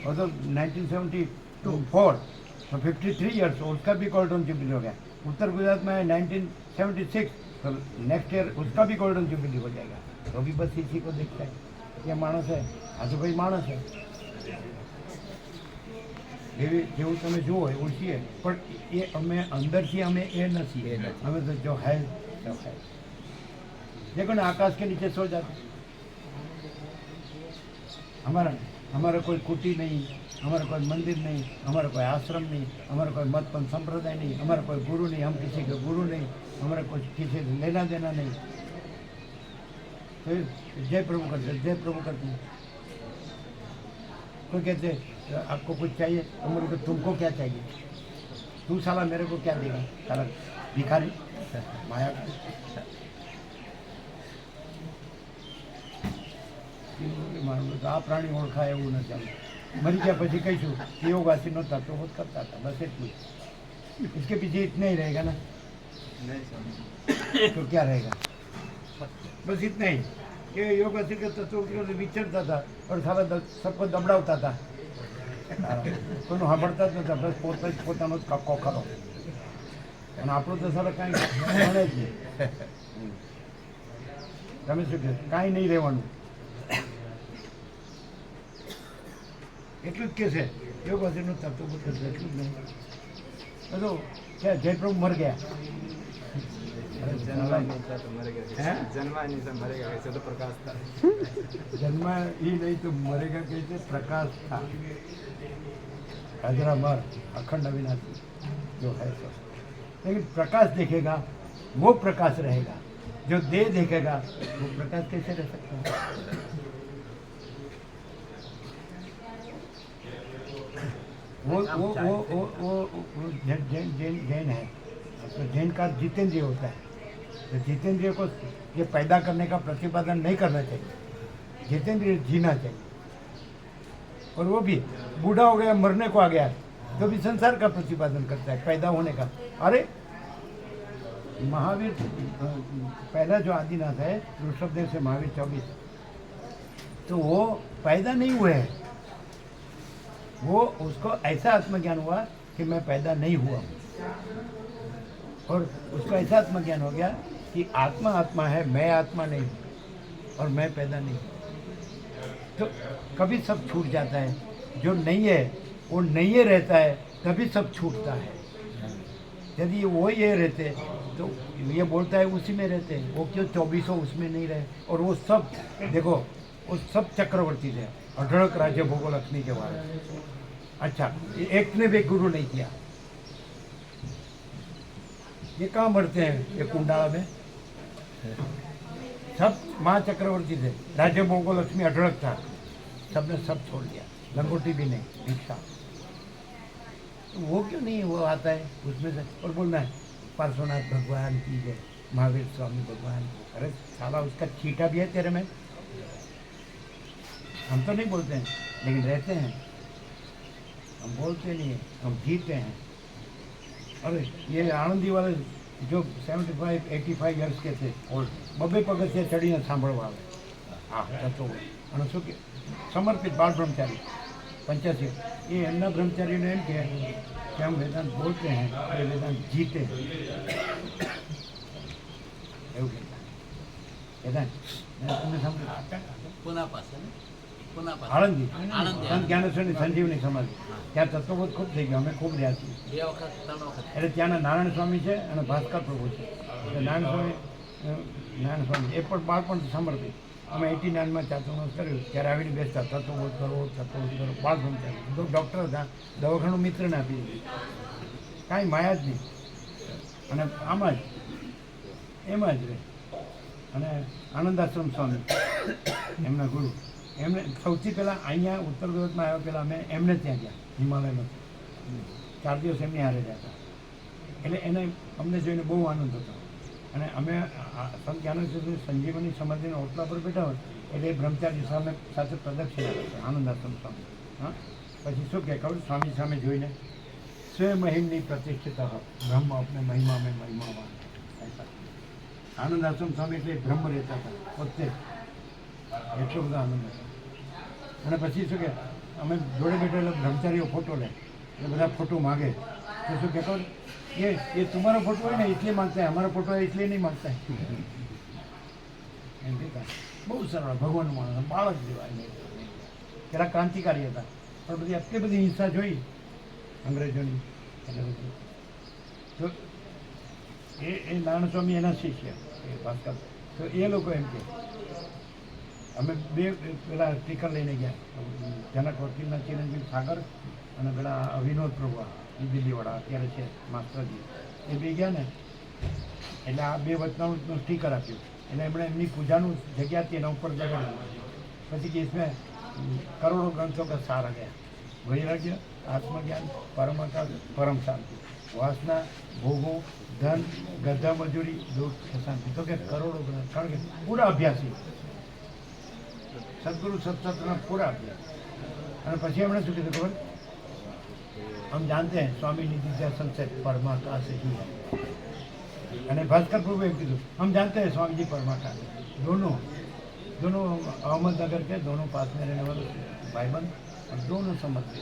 Speaker 1: वो तो 1974, तो 53 ईयर्स उसका भी गोल्डन जुबली हो गया। उत्तर गुजरात में 1976, तो नेक्स्ट ईयर उसका भी गोल्डन जुबली हो जाएगा। तो भी बस इसी को देखता है, ये मानस है, આ તો ભાઈ માણસ છે। જેવું તમે જુઓ એવું છીએ, પણ એ અમે અંદરથી અમે એ નથી, અમે તો જો है तो है। देखो ना आकाश के नीचे सो जाते, हमारा कोई कुटी नहीं, हमारा कोई मंदिर नहीं, हमारा कोई आश्रम नहीं, हमारा कोई मतपंथ संप्रदाय नहीं, हमारा कोई गुरु नहीं, हम किसी के गुरु नहीं, हमारा कुछ किसी से लेना देना नहीं। तो जय प्रभु करते, जय प्रभु करते हैं। कोई कहते आपको कुछ चाहिए, तो मेरे को तुमको क्या चाहिए, तू साला मेरे को क्या देगा, साला भिखारी माया का। તો આ પ્રાણી ઓળખાય એવું ન ચાલે। મરી ગયા પછી કહીશું યોગાસી નહોતા તો હોત કરતા હતા, બસ એટલું। इसके पीछे इतना ही रहेगा ना,
Speaker 5: नहीं स्वामी।
Speaker 1: तो क्या रहेगा, बस इतना ही कि योगासी के तत्व से विचरता था और सारा सबको दबड़ावता था, કોઈનું સાંભળતા જ નતા, બસ પોતે જ પોતાનો જ કક્કો ખરો। અને આપણું તો સારા કાંઈ મળે જ નહીં। તમે શું કહો, કાંઈ નહીં રહેવાનું, એટલું જ કહેશે યોગાસીનું તત્વ બધું એટલું જ નહીં। બધું क्या जयप्रभु मर गया,
Speaker 5: जन्मा नहीं था तो मरेगा कैसे?
Speaker 1: हैं?
Speaker 5: जन्मा नहीं था मरेगा कैसे? तो प्रकाश था।
Speaker 1: जन्मा ही नहीं तो मरेगा कैसे, प्रकाश था, अजरामर अखंड अविनाशी जो है सो। लेकिन प्रकाश देखेगा वो प्रकाश रहेगा, जो देह देखेगा वो प्रकाश कैसे रह सकता है। वो जैन है, तो जैन का जितेंद्रिय होता है। तो जितेंद्रिय को ये पैदा करने का प्रतिपादन नहीं करना चाहिए, जितेंद्रिय जीना चाहिए। और वो भी बूढ़ा हो गया, मरने को आ गया, तो भी संसार का प्रतिपादन करता है, पैदा होने का। अरे महावीर पहला जो आदिनाथ है ऋषभदेव से महावीर 24, तो वो पैदा नहीं हुए हैं, वो उसको ऐसा आत्मज्ञान हुआ कि मैं पैदा नहीं हुआ हूँ। और उसको ऐसा आत्मज्ञान हो गया कि आत्मा आत्मा है, मैं आत्मा नहीं हूँ और मैं पैदा नहीं हूँ। तो कभी सब छूट जाता है, जो नहीं है वो नहीं ये रहता है तभी सब छूटता है। यदि वो ये रहते तो ये बोलता है उसी में रहते हैं, वो क्यों 2400 उसमें नहीं रहे। और वो सब देखो वो सब चक्रवर्ती थे, अढळक राज्य भोगो लक्ष्मी के बारे में। अच्छा, एक ने भी गुरु नहीं किया, ये कहाँ मरते हैं ये कुंडाला में? सब माँ चक्रवर्ती थे, राज्य भोगो लक्ष्मी अढळक था, सबने सब छोड़ दिया, लंगोटी भी नहीं, भिक्षा। वो क्यों नहीं वो आता है उसमें से और बोलना है पार्श्वनाथ भगवान की जय, महावीर स्वामी भगवान। अरे साला उसका चीटा भी है तेरे में। हम तो नहीं बोलते हैं लेकिन रहते हैं, हम बोलते नहीं हैं, हम जीते हैं। अरे ये आनंदी वाले जो 75-85 યર્સ के थे और 2 પગથિયા ચડીને સાંભળવા આવે, હા થતો હોય અને શું કે સમર્પિત બાળ બ્રહ્મચારી 85 ये એમના બ્રહ્મચારીને એમ કે हम वेदांत बोलते हैं और वेदांत जीते हैं એવું કહેતા વેદાંત તમે સાંભળ્યું
Speaker 2: પુના પાસે ને? પુના પાસે
Speaker 1: આણંદી
Speaker 2: આણંદી.
Speaker 1: સંત જ્ઞાનેશ્વરની સંજીવની સમાધિ ત્યાં તત્વબોધ ખૂબ થઈ ગયો, અમે ખૂબ રહ્યા છીએ।
Speaker 2: 2 વખત 3 વખત
Speaker 1: એટલે ત્યાંના નારાયણ સ્વામી છે અને ભાસ્કર પ્રભુ છે। એટલે નારાયણ સ્વામી એ પણ બાળપણ સમર્પિત। અમે 89માં ચાતુર્માસ કર્યું ત્યારે આવીને બેસતા, તત્વબોધ કરો બાળ બ્રહ્મચારી। ડૉક્ટર હતા, દવાખાનું મિત્રને આપી દીધું, કાંઈ માયા જ નહીં। અને આમાં જ એમાં જ રહે। અને આનંદાશ્રમ સ્વામી એમના ગુરુ, એમને સૌથી પહેલાં અહીંયા ઉત્તર ગુજરાતમાં આવ્યા પહેલાં અમે એમને ત્યાં ગયા હિમાલયમાં, 4 દિવસ એમની હારે રહ્યા હતા। એટલે એને અમને જોઈને બહુ આનંદ હતો। અને અમે સંત જ્ઞાનેશ્વરની સંજીવની સમાધિના ઓટલા પર બેઠા હોય એટલે એ બ્રહ્મચારી સામે સાથે પ્રદક્ષિણા કરશે આનંદાશ્રમ સ્વામી। હા, પછી શું કહે ખબર? સ્વામી સામે જોઈને સ્વયં મહિમની પ્રતિષ્ઠિતા બ્રહ્મ અપને મહિમા મેં મહિમાવાન। આનંદાશ્રમ સ્વામી એટલે બ્રહ્મ રહેતા હતા પોતે, એટલો બધો આનંદ હતો। અને પછી શું કે અમે જોડે બેઠેલા બ્રહ્મચારીઓ ફોટો લે એટલે બધા ફોટો માગે तो શું કહેતો ये तुम्हारा फोटो है ना इसलिए मांगता है, हमारा फोटो है इसलिए नहीं मांगता है। એમ કહેતા બહુ સરળ ભગવાનનું માણસ, બાળક જેવા પેલા ક્રાંતિકારી હતા પણ બધી આટલી બધી હિંસા જોઈ અંગ્રેજોની એટલે બધું તો એ નારાયણ સ્વામી એના શિષ્ય એ ભાસ્કર, તો એ લોકો એમ કે અમે 2 પેલા સ્પીકર લઈને ગયા, જનક વકીલના ચિરંજીવ સાગર અને પેલા વિનોદ પ્રભુ એ દિલ્હીવાળા અત્યારે છે માસ્ટરજી, એ 2 ગયા ને એટલે આ 2 વચનામૃતનું સ્ટીકર આપ્યું। એટલે એમણે એમની પૂજાનું જગ્યા હતી એના ઉપર જગાડ્યું। પછી કે इसमें करोड़ों ग्रंथों का सार आ गया, वैराग्य, आत्मज्ञान, परमाकाश, परम शांति, वासना, भोगों, धन, गद्दा मजूरी, दुख, शांति। तो क्या करोड़ों ग्रंथ, कारण के पूरा अभ्यासी सदगुरु सत्संगना पूरा अभ्यास। और પછી એમણે શું કીધું ખબર? हम जानते हैं स्वामी निधिध्यासन से परमाकाश ही है। અને ભાસ્કર પ્રભુ એમ કીધું हम जानते हैं स्वामी जी परमाकाश है। दोनों अहमदनगर के दोनों पास में रहने वाले भाईबंद और दोनों समझते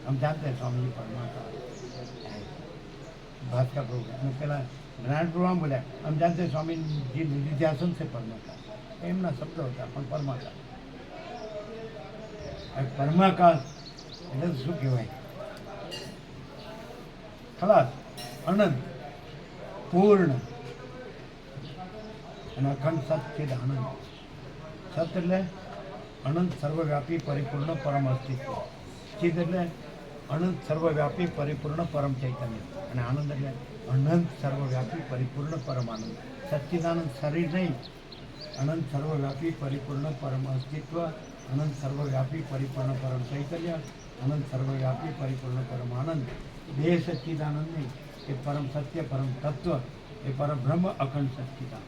Speaker 1: हम जानते हैं स्वामी जी परमाकाश है। भास्कर प्रभु અને પેલા નારાયણ પ્રભુ આમ બોલ્યા हम जानते हैं स्वामी जी निधिध्यासन से परमाकाश। એમના શબ્દો હતા પણ પરમાકાશ, પરમાકાશ એટલે શું કહેવાય? ખલાસ, અનંત, પૂર્ણ અને અખંડ સચિદ આનંદ। સત એટલે અનંત સર્વવ્યાપી પરિપૂર્ણ પરમ અસ્તિત્વ, ચિદ એટલે અનંત સર્વવ્યાપી પરિપૂર્ણ પરમ ચૈતન્ય અને આનંદ એટલે અનંત સર્વવ્યાપી પરિપૂર્ણ પરમ આનંદ। સચ્ચિદાનંદ શરીર નહીં, અનંત સર્વવ્યાપી પરિપૂર્ણ પરમ અસ્તિત્વ, અનંત સર્વવ્યાપી પરિપૂર્ણ પરમ ચૈતન્ય, અનંત સર્વવ્યાપી પરિપૂર્ણ પરમ આનંદ। દેહ સચ્ચિદાનંદ નહીં, એ પરમ સત્ય પરમ તત્વ, એ પરબ્રહ્મ અખંડ સચ્ચિદાનંદ।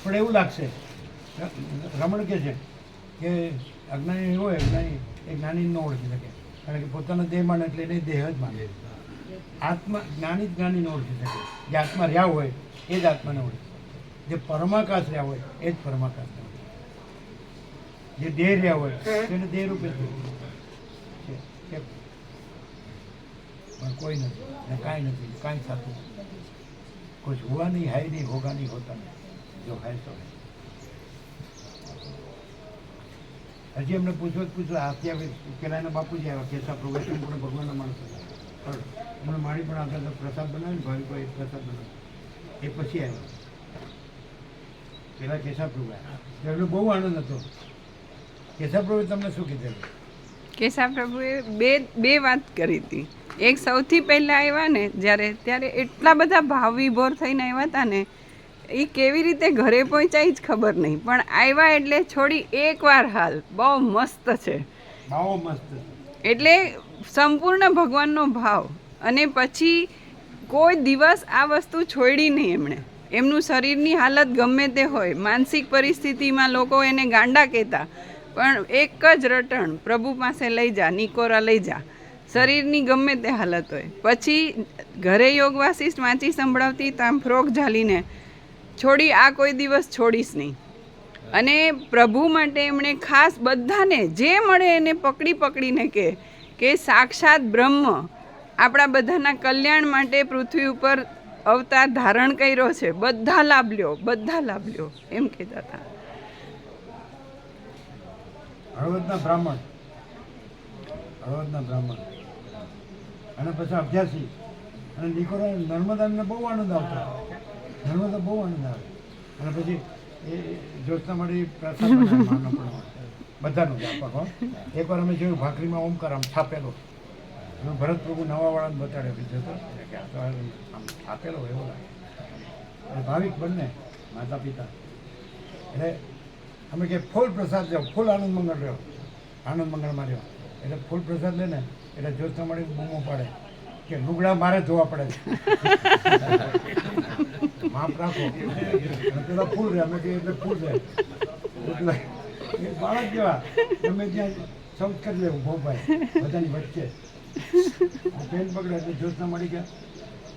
Speaker 1: પણ એવું લાગશે, રમણ કહે છે કે અજ્ઞાની હોય, અજ્ઞાની એ જ્ઞાની ન ઓળખી શકે, કારણ કે પોતાનો દેહ માને એટલે એને દેહ જ માને। આત્મા જ્ઞાની જ જ્ઞાની ન ઓળખી શકે, જે આત્મા રહ્યા હોય એ જ આત્માને ઓળખે, જે પરમાકાશ રહ્યા હોય એ જ પરમાકાશને ઓળખે, જે દેહ રહ્યા હોય તેને દેહ રૂપે જ છે। પણ કોઈ નથી ને કાંઈ નથી, કાંઈ થતું, कुछ हुआ नहीं है नहीं होगा नहीं होता नहीं, जो है तो है। હજી એમને પૂછો અત્યારે પેલા એના બાપુજી આવ્યા કેશા પ્રભુ સંપૂર્ણ ભગવાનના માણસ હતા. એમને માળી પણ આવતા હતા, પ્રસાદ બનાવીને ભાવિકોએ પ્રસાદ બનાવ્યો. એ પછી આવ્યો પેલા કેશા પ્રભુ આવ્યા. તો એમને બહુ આનંદ હતો. કેશા પ્રભુએ તમને શું કીધેલું?
Speaker 3: કેશવ પ્રભુએ બે વાત કરી હતી. એક સૌથી પહેલાં આવ્યા ને ત્યારે એટલા બધા ભાવ વિભોર થઈને આવ્યા હતા ને, એ કેવી રીતે ઘરે પહોંચ્યા જ ખબર નહીં, પણ આવ્યા એટલે છોડી એકવાર હાલ બહુ મસ્ત છે.
Speaker 1: બહુ મસ્ત છે.
Speaker 3: એટલે સંપૂર્ણ ભગવાનનો ભાવ. અને પછી કોઈ દિવસ આ વસ્તુ છોડી નહીં એમણે. એમનું શરીરની હાલત ગમે તે હોય, માનસિક પરિસ્થિતિમાં લોકો એને ગાંડા કહેતા, પણ એક જ રટણ, પ્રભુ પાસે લઈ જા, નિકોરા લઈ જા, શરીરની ગમે તે હાલત હોય. પછી ઘરે યોગ વાસિષ્ઠ વાંચી સંભળાવતી તો આમ ફ્રોક ઝાલીને છોડી આ કોઈ દિવસ છોડીશ નહીં. અને પ્રભુ માટે એમણે ખાસ બધાને જે મળે એને પકડીને કે સાક્ષાત બ્રહ્મ આપણા બધાના કલ્યાણ માટે પૃથ્વી ઉપર અવતાર ધારણ કર્યો છે, બધા લાભ લ્યો એમ કહેતા હતા.
Speaker 1: હળવદના બ્રાહ્મણ અને પછી અભ્યાસી અને નિકોરા નર્મદાને બહુ આનંદ આવતો. નર્મદા બહુ આનંદ આવે. અને પછી એ જ્યોત્સના મળી પ્રસાદ બધાનું વ્યાપક હો. એકવાર અમે જોયું ભાખરીમાં ઓમકાર આમ છાપેલો. અમે ભરત પ્રભુ નવાવાળાને બતાડ્યો બીજો તો કે આ તો આમ છાપેલો એવો લાગે. અને ભાવિક બંને માતા પિતા એટલે અમે કે ફૂલ પ્રસાદ જાઓ, ફૂલ આનંદ મંગળ રહ્યો, આનંદ મંગળમાં રહ્યો. એટલે ફૂલ પ્રસાદ લે ને એટલે જ્યોત્સના મળી બૂમો પાડે કે લુગડા મારે ધોવા પડે છે, માપ રાખો. પેલા ફૂલ રહે, અમે કહીએ એટલે ફૂલ રહે. એટલે એ બાળક જેવા તમે ત્યાં સૌ કરી લેવું ભોભાઈ બધાની વચ્ચે. પેન પકડે એટલે જ્યોત્સના મળી ગયા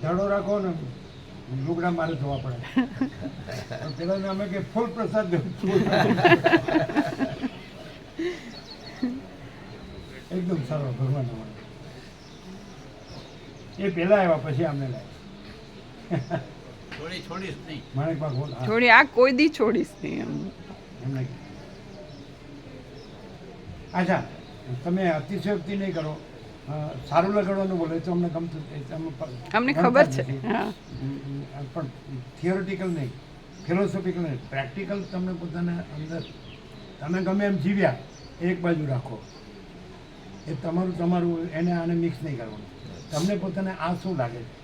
Speaker 1: ધાડો રાખો ને લુગડા મારે ધોવા પડે. પેલા અમે કે ફૂલ પ્રસાદ દેવું, એકદમ સારો ભગવાન. એ પેલા આવ્યા પછી અમને લાગ્યા
Speaker 2: છોડીશ નહીં.
Speaker 1: માણેક બાગ
Speaker 3: છોડી આ કોઈ દી છોડીશ નહીં એમ.
Speaker 1: એમને અચ્છા, તમે અતિશયોક્તિ નહીં કરો. સારું લગાડવાનું બોલે તો અમને ગમતું,
Speaker 3: અમને ખબર છે.
Speaker 1: પણ થિયોરિટિકલ નહીં, ફિલોસોફિકલ નહીં, પ્રેક્ટિકલ તમને પોતાને અંદર તમે ગમે એમ જીવ્યા એક બાજુ રાખો. એ તમારું એને આને મિક્સ નહીં કરવાનું. તમને પોતાને આ શું લાગે છે,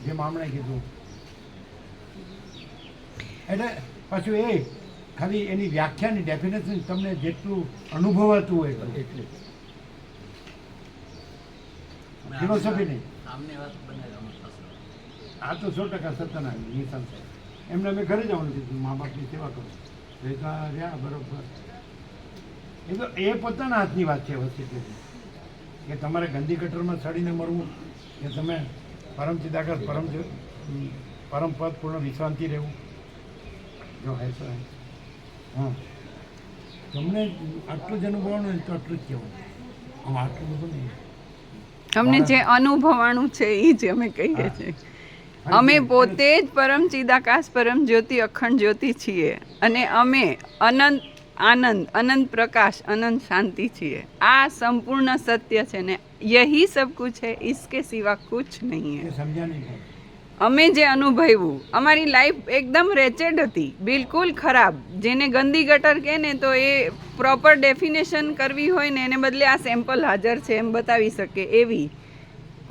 Speaker 1: જેમ હમણાં કીધું. એટલે પાછું એ ખાલી એની વ્યાખ્યાની ડેફિનેશન તમને જેટલું અનુભવાતું હોય એટલું, ફિલોસોફી નહીં. આ તો 100% સત્યના નિશાન છે. એમને અમે ઘરે જવાનું કીધું, મા બાપની સેવા કરો રહ્યા બરોબર. એ તો એ પોતાના હાથની વાત છે વસ્તુ કે તમારે ગંદી ગટરમાં સડીને મરવું કે તમે પરમ ચિદાકાશ પરમ પદ પૂર્ણ વિશ્રાંતિ રહેવું. જો હે તો હા, તમને આટલું જ અનુભવવાનું હોય તો આટલું જ કહેવું. આમ આટલું બધું નહીં.
Speaker 3: અમને જે અનુભવાણું છે એ જ અમે કહીએ છીએ. અમે પોતે જ પરમ ચિદાકાશ પરમ જ્યોતિ અખંડ જ્યોતિ છીએ અને અમે અનંત આનંદ, અનંત પ્રકાશ, અનંત શાંતિ છીએ. આ સંપૂર્ણ સત્ય છે ને યહી સબ કુછ है, इसके सिवा कुछ नहीं है.
Speaker 1: સમજ્યા નહીં.
Speaker 3: અમે જે અનુભવ્યું, અમારી લાઈફ એકદમ રેચેડ હતી, બિલકુલ ખરાબ. જેને ગંદી ગટર કહે ને તો એ પ્રોપર ડેફિનેશન કરવી હોય ને એને બદલે આ સેમ્પલ હાજર છે એમ બતાવી શકે એવી.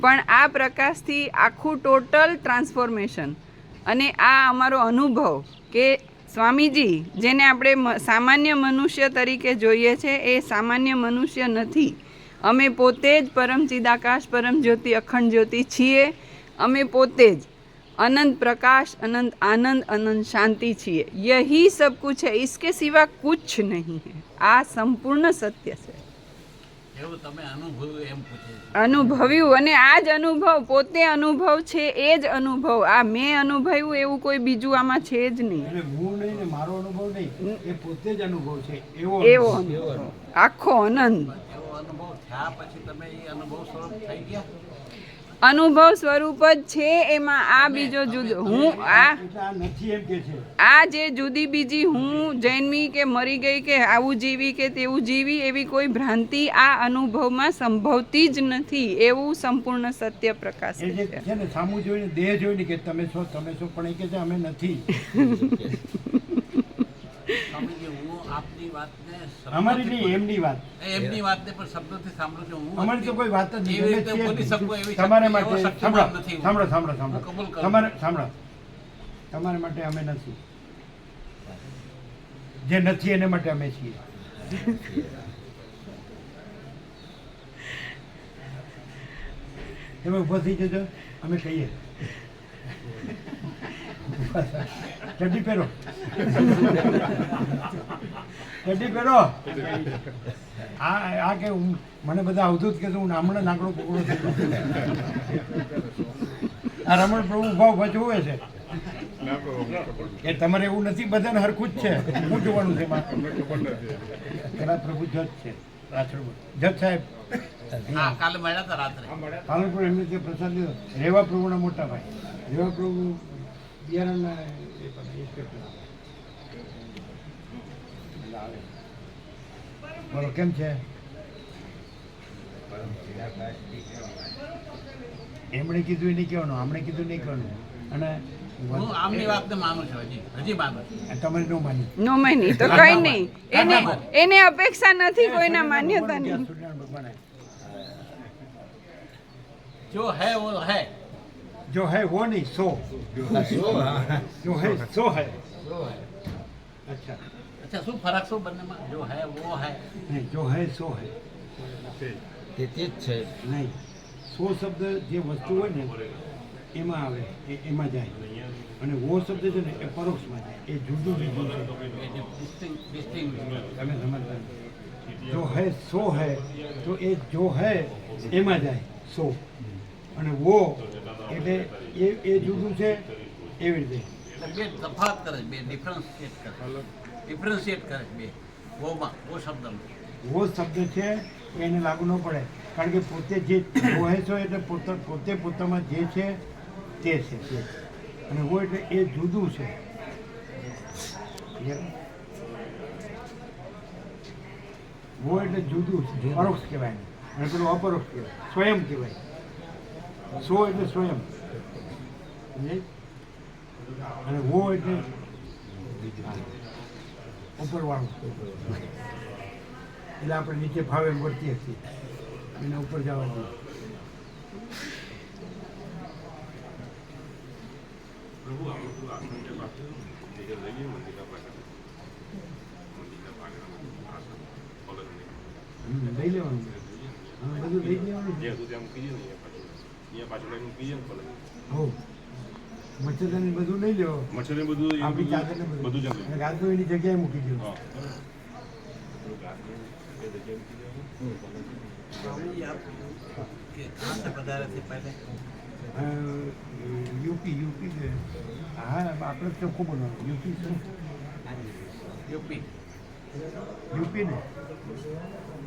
Speaker 3: પણ આ પ્રકાશથી આખું ટોટલ ટ્રાન્સફોર્મેશન. અને આ અમારો અનુભવ કે સ્વામીજી જેને આપણે સામાન્ય મનુષ્ય તરીકે જોઈએ છે એ સામાન્ય મનુષ્ય નથી. અમે પોતે જ પરમ ચિદાકાશ પરમ જ્યોતિ અખંડ જ્યોતિ છીએ. અમે પોતે જ अनंत प्रकाश, अनंत आनंद, अनंत शांति छिए. यही सब कुछ है, इसके सिवा कुछ नहीं है. आ संपूर्ण सत्य છે.
Speaker 2: એવું તમે અનુભવ્યું એમ પૂછે છે.
Speaker 3: અનુભવ્યું અને આ જ અનુભવ પોતે અનુભવ છે. એ જ અનુભવ આ મેં અનુભવ્યું એવું કોઈ બીજું આમાં છે જ નહીં.
Speaker 1: એટલે હું નહીં ને મારો અનુભવ નહીં, એ પોતે જ અનુભવ છે
Speaker 3: એવો અનુભવ આખો આનંદ.
Speaker 2: એવો અનુભવ થયા પછી તમે એ અનુભવ સ્વરૂપ થઈ ગયા.
Speaker 3: અનુભવ સ્વરૂપ જ છે, એમાં આ બીજો જુદો હું
Speaker 1: એટલે આ નથી એમ કે છે.
Speaker 3: આ જે જુદી બીજી હું જન્મી કે મરી ગઈ કે આવું જીવી કે તેવું જીવી એવી કોઈ ભ્રાંતિ આ અનુભવમાં સંભવતી જ નથી, એવું સંપૂર્ણ સત્ય
Speaker 1: એ
Speaker 3: પ્રકાશિત
Speaker 1: જે
Speaker 3: છે.
Speaker 1: છે ને સામું જોઈને દેહ જોઈને કે તમે છો પણ એ કે છે અમે નથી.
Speaker 2: સ્વામીજી હું આપની વાતને
Speaker 1: અમારી નહીં એમની વાત.
Speaker 2: એમની વાતને પણ શબ્દોથી સાંભળું છું. હું
Speaker 1: અમારી તો કોઈ વાત જ નહીં.
Speaker 2: એવી
Speaker 1: અમે
Speaker 2: રીતે
Speaker 1: છીએ જ
Speaker 2: બોલી શકું
Speaker 1: નહીં.
Speaker 2: એવી
Speaker 1: તમારા
Speaker 2: શક્તિ,
Speaker 1: માટે
Speaker 2: એવો શક્તિમાન
Speaker 1: સાંભળો
Speaker 2: નથી હું.
Speaker 1: સાંભળો સાંભળો
Speaker 2: હું કબૂલ
Speaker 1: સાંભળો
Speaker 2: કરું.
Speaker 1: તમારે સાંભળો તમારા માટે અમે નથી, જે નથી એને માટે અમે છીએ. તમે ઊભા થઈ જજો, અમે કહીએ ચડ્ડી પહેરો, ચડ્ડી પહેરો. આ કે મને બધા આવતું જ કે હું હમણાં નાકડો પકડો થઈ ગયો. આ રમણ પ્રભુ ઉભા ઉભા જોવે છે એ તમારે એવું નથી, બધાને હરખું જ છે. શું જોવાનું છે એમાં? પેલા પ્રભુ જજ છે, જજ સાહેબ
Speaker 2: હા, કાલે મળ્યા હતા રાત્રે.
Speaker 1: પાલનપુર એમને જે પ્રસાદ લીધો, રેવા પ્રભુના મોટા ભાઈ, રેવા પ્રભુ બિયારણના એ પણ ઇન્સ્પેક્ટર. બોલો કેમ છે? એમણે કીધું એ નહીં કહેવાનું, આમણે કીધું નહીં કહેવાનું. અને
Speaker 2: હું આમની વાતને માનું છું, હજી માનું છું.
Speaker 1: તમારે ન માની.
Speaker 3: નો માની તો કઈ નહીં, એને અપેક્ષા નથી કોઈના માન્યતાની.
Speaker 1: ભગવાન
Speaker 2: જો હૈ વો હૈ.
Speaker 1: जो है वो नहीं सो, जो है सो है. अच्छा
Speaker 2: અચ્છા, શું ફરક શું બંનેમાં? જો હૈ વો હૈ.
Speaker 1: नहीं, जो है सो है નહીં. સો શબ્દ જે વસ્તુ હોય ને એમાં આવે, એમાં જાય, અને વો શબ્દ છે ને એ પરોક્ષમાં જાય. એ જુદું જુદું છે, તમે સમજતા નથી. જો હે સો હે તો એ જો હે એમાં જાય સો, અને વો એટલે એ જુદું છે એવી રીતે.
Speaker 2: બે તફાવત કરે છે, બે ડિફરન્શિએટ કરે છે બે વોમાં, વો શબ્દમાં.
Speaker 1: વો શબ્દ છે એને લાગુ ન પડે, કારણ કે પોતે જે જોહે છો એટલે પોતે પોતામાં જે છે તે છે, અને વો એટલે એ જુદું છે. વો એટલે જુદું છે, પરોક્ષ કહેવાય, અને પેલું અપરોક્ષ કહેવાય, સ્વયં કહેવાય. સો એટલે સ્વયં, અને વો એટલે ઉપરવાળું. એટલે આપણે નીચે ભાવે વર્તીએ છીએ, એને ઉપર જવા દઈએ. લઈ લેવાનું, બધું લઈ લેવાનું. હો મચ્છરદાની બધું લઈ લો,
Speaker 6: મચ્છરને બધું
Speaker 1: આપણી ચાદર ને
Speaker 6: બધું જ
Speaker 1: અને ગાદલું એની જગ્યાએ મૂકી દો.
Speaker 2: स्वामी आप के कहाँ से पधारे थे पहले?
Speaker 1: યુપી છે. હા, આપણે ચોખ્ખું બોલવાનું. યુપી છે,
Speaker 2: यूपी.
Speaker 1: યુપી ને.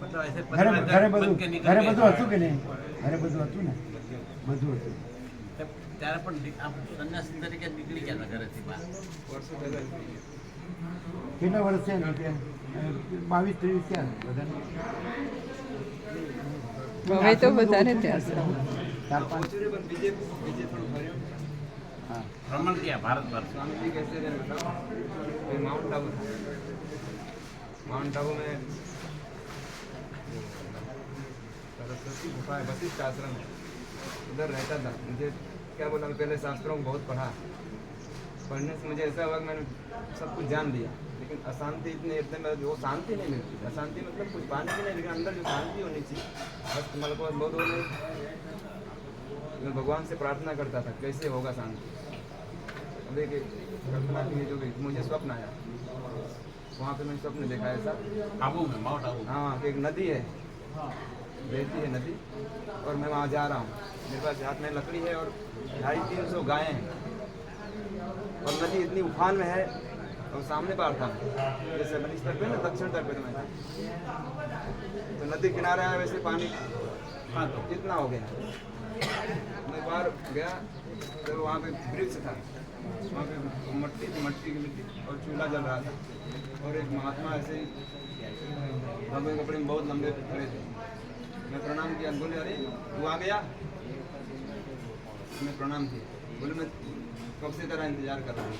Speaker 2: मतलब ऐसे
Speaker 1: ઘરે
Speaker 2: परिवार
Speaker 1: બધું
Speaker 2: बन के निकल
Speaker 1: ઘરે
Speaker 2: गए।
Speaker 1: બધું હતું કે નહીં? ઘરે બધું હતું ને, બધું હતું.
Speaker 2: तब ત્યારે પણ આપ સંન્યાસી તરીકે નીકળી ગયા હતા ઘરેથી બહાર.
Speaker 5: વર્ષો પહેલા
Speaker 1: કેટલા વર્ષ છે ને ત્યાં? 22-23 થયા બધાને.
Speaker 3: હવે તો વધારે થયા છે.
Speaker 1: 4-5.
Speaker 5: पहुंचे पर बीजे थोड़ा भर्यो
Speaker 1: હા.
Speaker 2: ભ્રમણ किया भारत भर।
Speaker 5: स्वामी जी कैसे रहे बताओ? फिर माउंट आबू था। माउंट आबू में सरस्वती गुफा है, वशिष्ठ आश्रम है, उधर रहता था। मुझे क्या बोला, मैं पहले शास्त्रों को बहुत पढ़ा, पढ़ने से मुझे ऐसा हुआ कि मैंने सब कुछ जान लिया, लेकिन अशांति इतने में वो शांति नहीं मिलती। अशांति मतलब कुछ पाने की नहीं, लेकिन अंदर जो शांति होनी चाहिए बस तुम्हारे पास बहुत हो नहीं। मैं भगवान से प्रार्थना करता था कैसे होगा शांति। अब एक कल्पना की जो भी मुझे स्वप्न आया, वहाँ पे मैंने स्वप्न देखा ऐसा,
Speaker 2: आबू में, माउंट आबू में।
Speaker 5: हाँ कि एक नदी है, बहती है नदी, और मैं वहाँ जा रहा हूँ, मेरे पास हाथ में लकड़ी है और 250-300 गायें हैं, और नदी इतनी उफान में है, और सामने पार था जैसे मैंने इस तरफ पे ना दक्षिण तरफ पे तो मैं था, तो नदी किनारे आया वैसे पानी
Speaker 2: हाँ तो
Speaker 5: कितना हो गया, मैं बाहर गया तो वहाँ पे वृक्ष था, वहाँ पे मट्टी थी, मट्टी की मिट्टी और चूल्हा जल रहा था और एक महात्मा ऐसे ही भगवे कपड़े में बहुत लंबे खड़े थे। मैं प्रणाम किया, बोले अरे तू आ गया? मैं प्रणाम किया, बोले मैं कब से तेरा इंतजार कर रहा हूँ।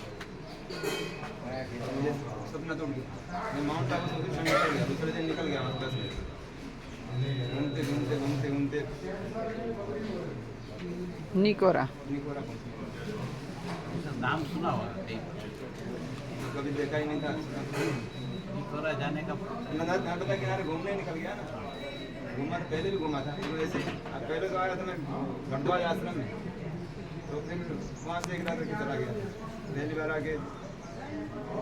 Speaker 5: मुझे सपना टूट गया, मैं माउंट आबू से निकल गया, दूसरे दिन निकल गया वहाँ 10 मिनट घूमते घूमते घूमते घूमते
Speaker 3: निकोरा
Speaker 5: निकोरा पहुँचे।
Speaker 2: नाम सुना हुआ
Speaker 5: कभी देखा ही नहीं था।
Speaker 2: निकोरा जाने का
Speaker 5: नर्मदा किनारे घूमने निकल गया ना, घूमा तो पहले भी घूमा था तो ऐसे अब पहले तो आया था मैं भरद्वाज आश्रम में, तो फिर वहाँ से एक रात के चला गया। पहली बार आके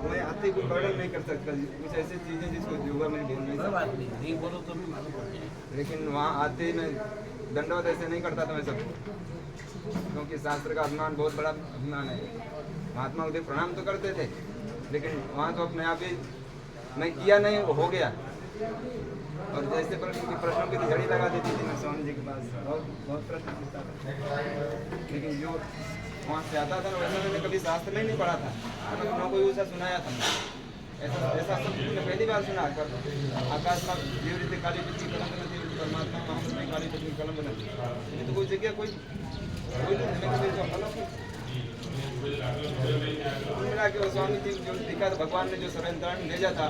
Speaker 5: मैं आते कोई वर्णन नहीं कर सकता, कुछ ऐसी चीज़ें जिसको योगा में बोल नहीं
Speaker 2: कोई
Speaker 5: सकता,
Speaker 2: बात नहीं बोलो तो भी मालूम पड़ जाए।
Speaker 5: लेकिन वहाँ आते ही मैं दंडवत ऐसे नहीं करता था मैं सबको, क्योंकि शास्त्र का अभिमान बहुत बड़ा अभिमान है। महात्मा उदय प्रणाम तो करते थे, लेकिन वहाँ तो अपने आप ही मैं किया नहीं हो गया। और जैसे प्रश्नों की झड़ी लगा देती थी मैं स्वामी जी के पास, बहुत प्रश्न पूछता था, लेकिन जो वहाँ से आता था ना वैसा मैंने कभी शास्त्र में नहीं पढ़ा था, न कोई ऐसा सुनाया था। ऐसा ऐसा सब मैंने पहली बार सुना कर आकाश में देव रीति काली पृथ्वी कलम बनती, परमात्मा महापुरुष में काली पृथ्वी कलम बनती, ये तो कोई जगह कोई मिला के स्वामी जी जो दिखा था, भगवान ने जो सरंतरण भेजा था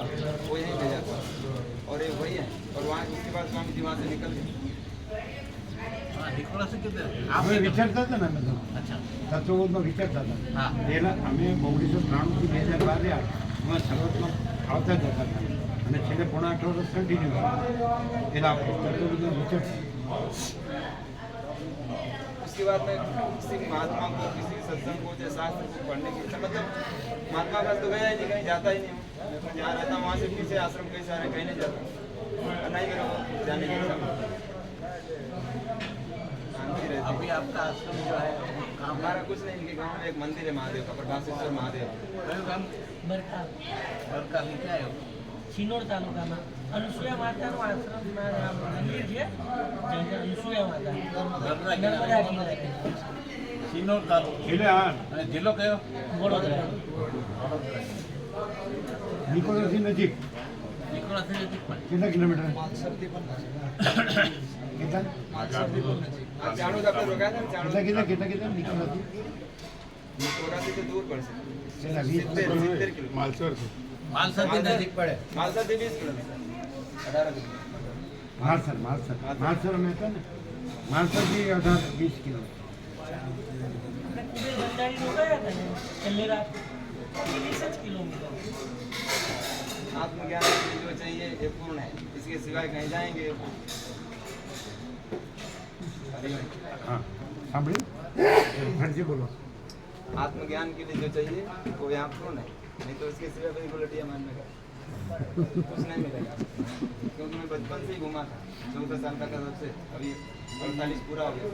Speaker 5: वो यहीं भेजा था और ये वही है। और वहाँ उसके बाद स्वामी जी वहाँ से निकल गए।
Speaker 2: નિકોલસ कितने
Speaker 1: અમે વિચારતા હતા ને અમે તો
Speaker 2: अच्छा
Speaker 1: તત્વબોધમાં વિચારતા હતા
Speaker 2: हाँ
Speaker 1: પહેલા અમે 1993 થી 2012 અમે શરૂઆતમાં આવતા જ હતા અને છેલ્લે પોણા 8 વર્ષ કન્ટિન્યુ એટલે આપણે તત્વબોધમાં વિચારતા
Speaker 5: उसके बाद में किसी महात्मा को किसी सत्संग को या शास्त्र को पढ़ने की इच्छा, मतलब महात्मा का तो गया ही नहीं, कहीं जाता ही नहीं हूँ। मैं जहाँ रहता हूँ वहाँ से पीछे आश्रम कहीं सारे कहीं नहीं जाता, और नहीं मेरे को जाने की इच्छा। शांति रहती
Speaker 2: अभी आपका आश्रम जो है कहाँ
Speaker 5: हमारा कुछ नहीं, इनके गाँव में एक मंदिर है महादेव का, प्रकाशेश्वर महादेव।
Speaker 2: कયું ગામ
Speaker 6: બરકા
Speaker 2: બરકા નીચે આવ્યો
Speaker 6: સિનોર તાલુકામાં અનુસૂયા માતાનું આશ્રમ મંદિર છે જ્યાં અનુસૂયા માતા
Speaker 2: નર્મદા
Speaker 6: નર્મદા કિનારે
Speaker 2: સિનોર તાલુકો
Speaker 1: એટલે આ
Speaker 2: અને જિલ્લો કયો
Speaker 6: વડોદરા
Speaker 1: નિકોલસથી નજીક
Speaker 2: નિકોલસથી નજીક પણ
Speaker 1: કેટલા કિલોમીટર કેટલા
Speaker 5: चाणू दफ्तर रोका था, चाणू
Speaker 1: કેટલા કેટલા કેટલા કેટલા નિકોલસથી
Speaker 5: निकोरा से दूर पड़ सकते,
Speaker 1: કેટલા 20
Speaker 5: 70 किलो
Speaker 2: માલસાથી નજીક પડે
Speaker 5: मालसा से 20 किलोमीटर 18 किलोमीटर।
Speaker 1: માલસર માલસર માલસર અમે હતા ને માલસરથી 18-20 કિલોમીટર
Speaker 6: કુબેર ભંડારી રોકાયા હતા ને છેલ્લી રાત 20 જ કિલોમીટર
Speaker 5: आत्मज्ञान के लिए जो चाहिए ये पूर्ण है, इसके सिवाय कहीं जाएंगे।
Speaker 1: હા સાંભળ્યું ફરીથી બોલો
Speaker 5: आत्मज्ञान के लिए जो चाहिए वो यहाँ पूर्ण है, नहीं तो इसके सिवाय कोई उलटियाँ मारने का कुछ नहीं मिलेगा। क्योंकि मैं बचपन से ही घूमा था, 14 साल का था तब से, अभी 48 पूरा हो गया।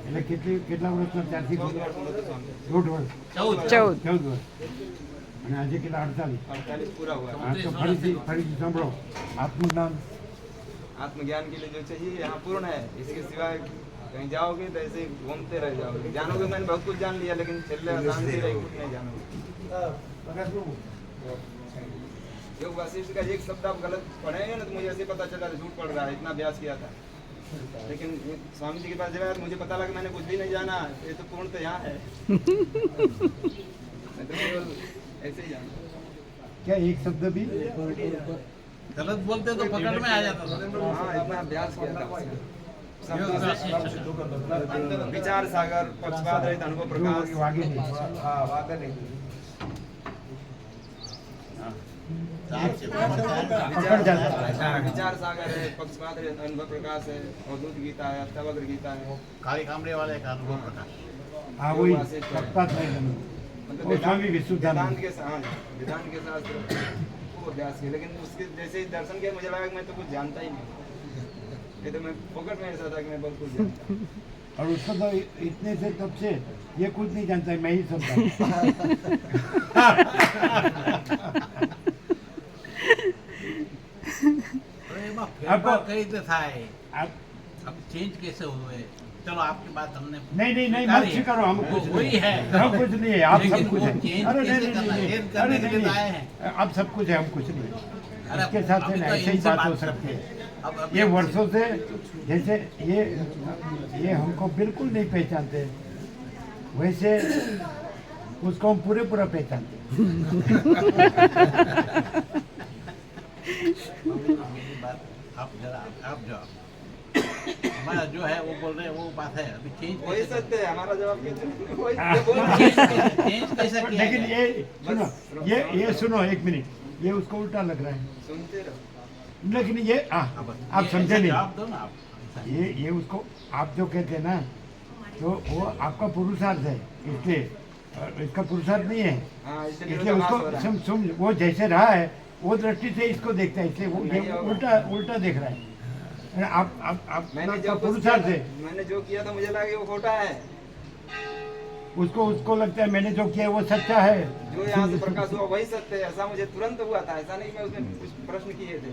Speaker 1: એટલે કેટલા વર્ષના ત્યારથી
Speaker 5: 14 वर्ष बोलो तो स्वामी,
Speaker 1: 14 વર્ષ
Speaker 3: 14
Speaker 1: 14 વર્ષ અને આજે કેટલા 48
Speaker 5: 48 पूरा हुआ है।
Speaker 1: હા તો ફરીથી સાંભળો આત્મજ્ઞાન
Speaker 5: आत्मज्ञान के लिए जो चाहिए यहाँ पूर्ण है, इसके सिवाय कहीं जाओगे तो ऐसे ही घूमते रह जाओगे। जानोगे मैंने बहुत कुछ जान लिया, लेकिन चलने शांति रही कुछ नहीं जानोगे। योग वासिष्ठ का एक शब्द आप गलत पढ़ेंगे ना तो मुझे ऐसे पता चला झूठ पड़ रहा है, इतना अभ्यास किया था। लेकिन ये स्वामी जी के पास जब आया तो मुझे पता लगा मैंने कुछ भी नहीं जाना, ये तो पूर्ण तो यहाँ है। मैं तो केवल ऐसे ही जाना।
Speaker 1: क्या एक शब्द भी
Speaker 2: गलत बोलते तो पकड़ में आ जाता था
Speaker 5: हाँ, इतना अभ्यास किया था।
Speaker 2: योग वासिष्ठ
Speaker 5: विचार सागर, पक्षपात रहित अनुभव प्रकाश,
Speaker 1: वागे नहीं
Speaker 5: हाँ वादा नहीं। विचार सागर है, पक्षपात रहित अनुभव प्रकाश है, अवधूत गीता है, अष्टावक्र गीता है।
Speaker 2: काली कामरे वाले का अनुभव प्रकाश
Speaker 1: हाँ वही सप्ताह नहीं लगे
Speaker 5: मतलब
Speaker 1: और स्वामी
Speaker 5: वेदांत
Speaker 1: विशुद्धानंद
Speaker 5: के साथ वेदांत के साथ वो अभ्यास किया, लेकिन उसके जैसे ही दर्शन किया मुझे लगा कि मैं तो कुछ जानता ही नहीं। ये तो मैं फोकट में ऐसा था कि मैं बहुत कुछ जानता।
Speaker 1: और उसको तो इतने से तब से ये कुछ नहीं जानता है, मैं ही सब जानता हूँ।
Speaker 2: એમાં ફેરફાર કઈ રીતે થાય
Speaker 1: आप
Speaker 2: अब चेंज कैसे हुए चलो आपकी बात हमने
Speaker 1: नहीं मत स्वीकारो, हम कुछ
Speaker 2: वही
Speaker 1: नहीं
Speaker 2: है
Speaker 1: हम कुछ नहीं है, आप
Speaker 2: लेकिन
Speaker 1: सब कुछ
Speaker 2: वो
Speaker 1: है।
Speaker 2: change
Speaker 1: अरे
Speaker 2: कैसे
Speaker 1: नहीं
Speaker 2: करना है?
Speaker 1: नहीं
Speaker 2: change करने के लिए तो आए हैं।
Speaker 1: आप सब कुछ है, हम कुछ नहीं।
Speaker 2: अरे
Speaker 1: इसके साथ
Speaker 2: अभी
Speaker 1: है ना
Speaker 2: तो
Speaker 1: ऐसे ही
Speaker 2: इनसे
Speaker 1: बात हो
Speaker 2: बात
Speaker 1: सकती
Speaker 2: करते
Speaker 1: है।
Speaker 2: हैं। अब
Speaker 1: ये वर्षों से जैसे ये हमको बिल्कुल नहीं पहचानते, वैसे उसको हम पूरा पहचानते हैं।
Speaker 2: बात आप जरा आप जवाब हमारा जो है वो बोल रहे हैं वो बात है अभी चेंज
Speaker 5: वही सत्य है, हमारा जवाब कैसे वही
Speaker 1: हाँ।
Speaker 5: बोल रहे हैं।
Speaker 2: चेंज कैसे किया
Speaker 1: लेकिन
Speaker 2: जाए?
Speaker 1: ये सुनो, ये सुनो एक मिनट, ये उसको उल्टा लग रहा है,
Speaker 5: सुनते रहो।
Speaker 1: लेकिन ये आप
Speaker 2: ये
Speaker 1: समझे
Speaker 2: ऐसा
Speaker 1: नहीं।
Speaker 2: जवाब दो ना आप
Speaker 1: ये उसको आप जो कहते हैं ना, तो वो आपका पुरुषार्थ है, इसलिए इसका पुरुषार्थ नहीं है,
Speaker 5: हाँ, इसलिए
Speaker 1: इसलिए
Speaker 5: विरोधाभास हो
Speaker 1: उसको
Speaker 5: रहा है।
Speaker 1: समझ वो जैसे रहा है वो दृष्टि से इसको देखता है, इसलिए वो
Speaker 5: नहीं
Speaker 1: ये
Speaker 5: होगा।
Speaker 1: उल्टा देख रहा है। आप
Speaker 5: मैंने
Speaker 1: आपका
Speaker 5: जो कुछ
Speaker 1: पुरुषार्थ
Speaker 5: किया
Speaker 1: है,
Speaker 5: था, मैंने जो किया था मुझे लगा कि वो खोटा है।
Speaker 1: उसको लगता है मैंने जो किया वो सच्चा है।
Speaker 5: जो यहाँ से प्रकाश हुआ वही सत्य है, ऐसा मुझे तुरंत हुआ था। ऐसा नहीं मैं उसमें कुछ प्रश्न किए थे,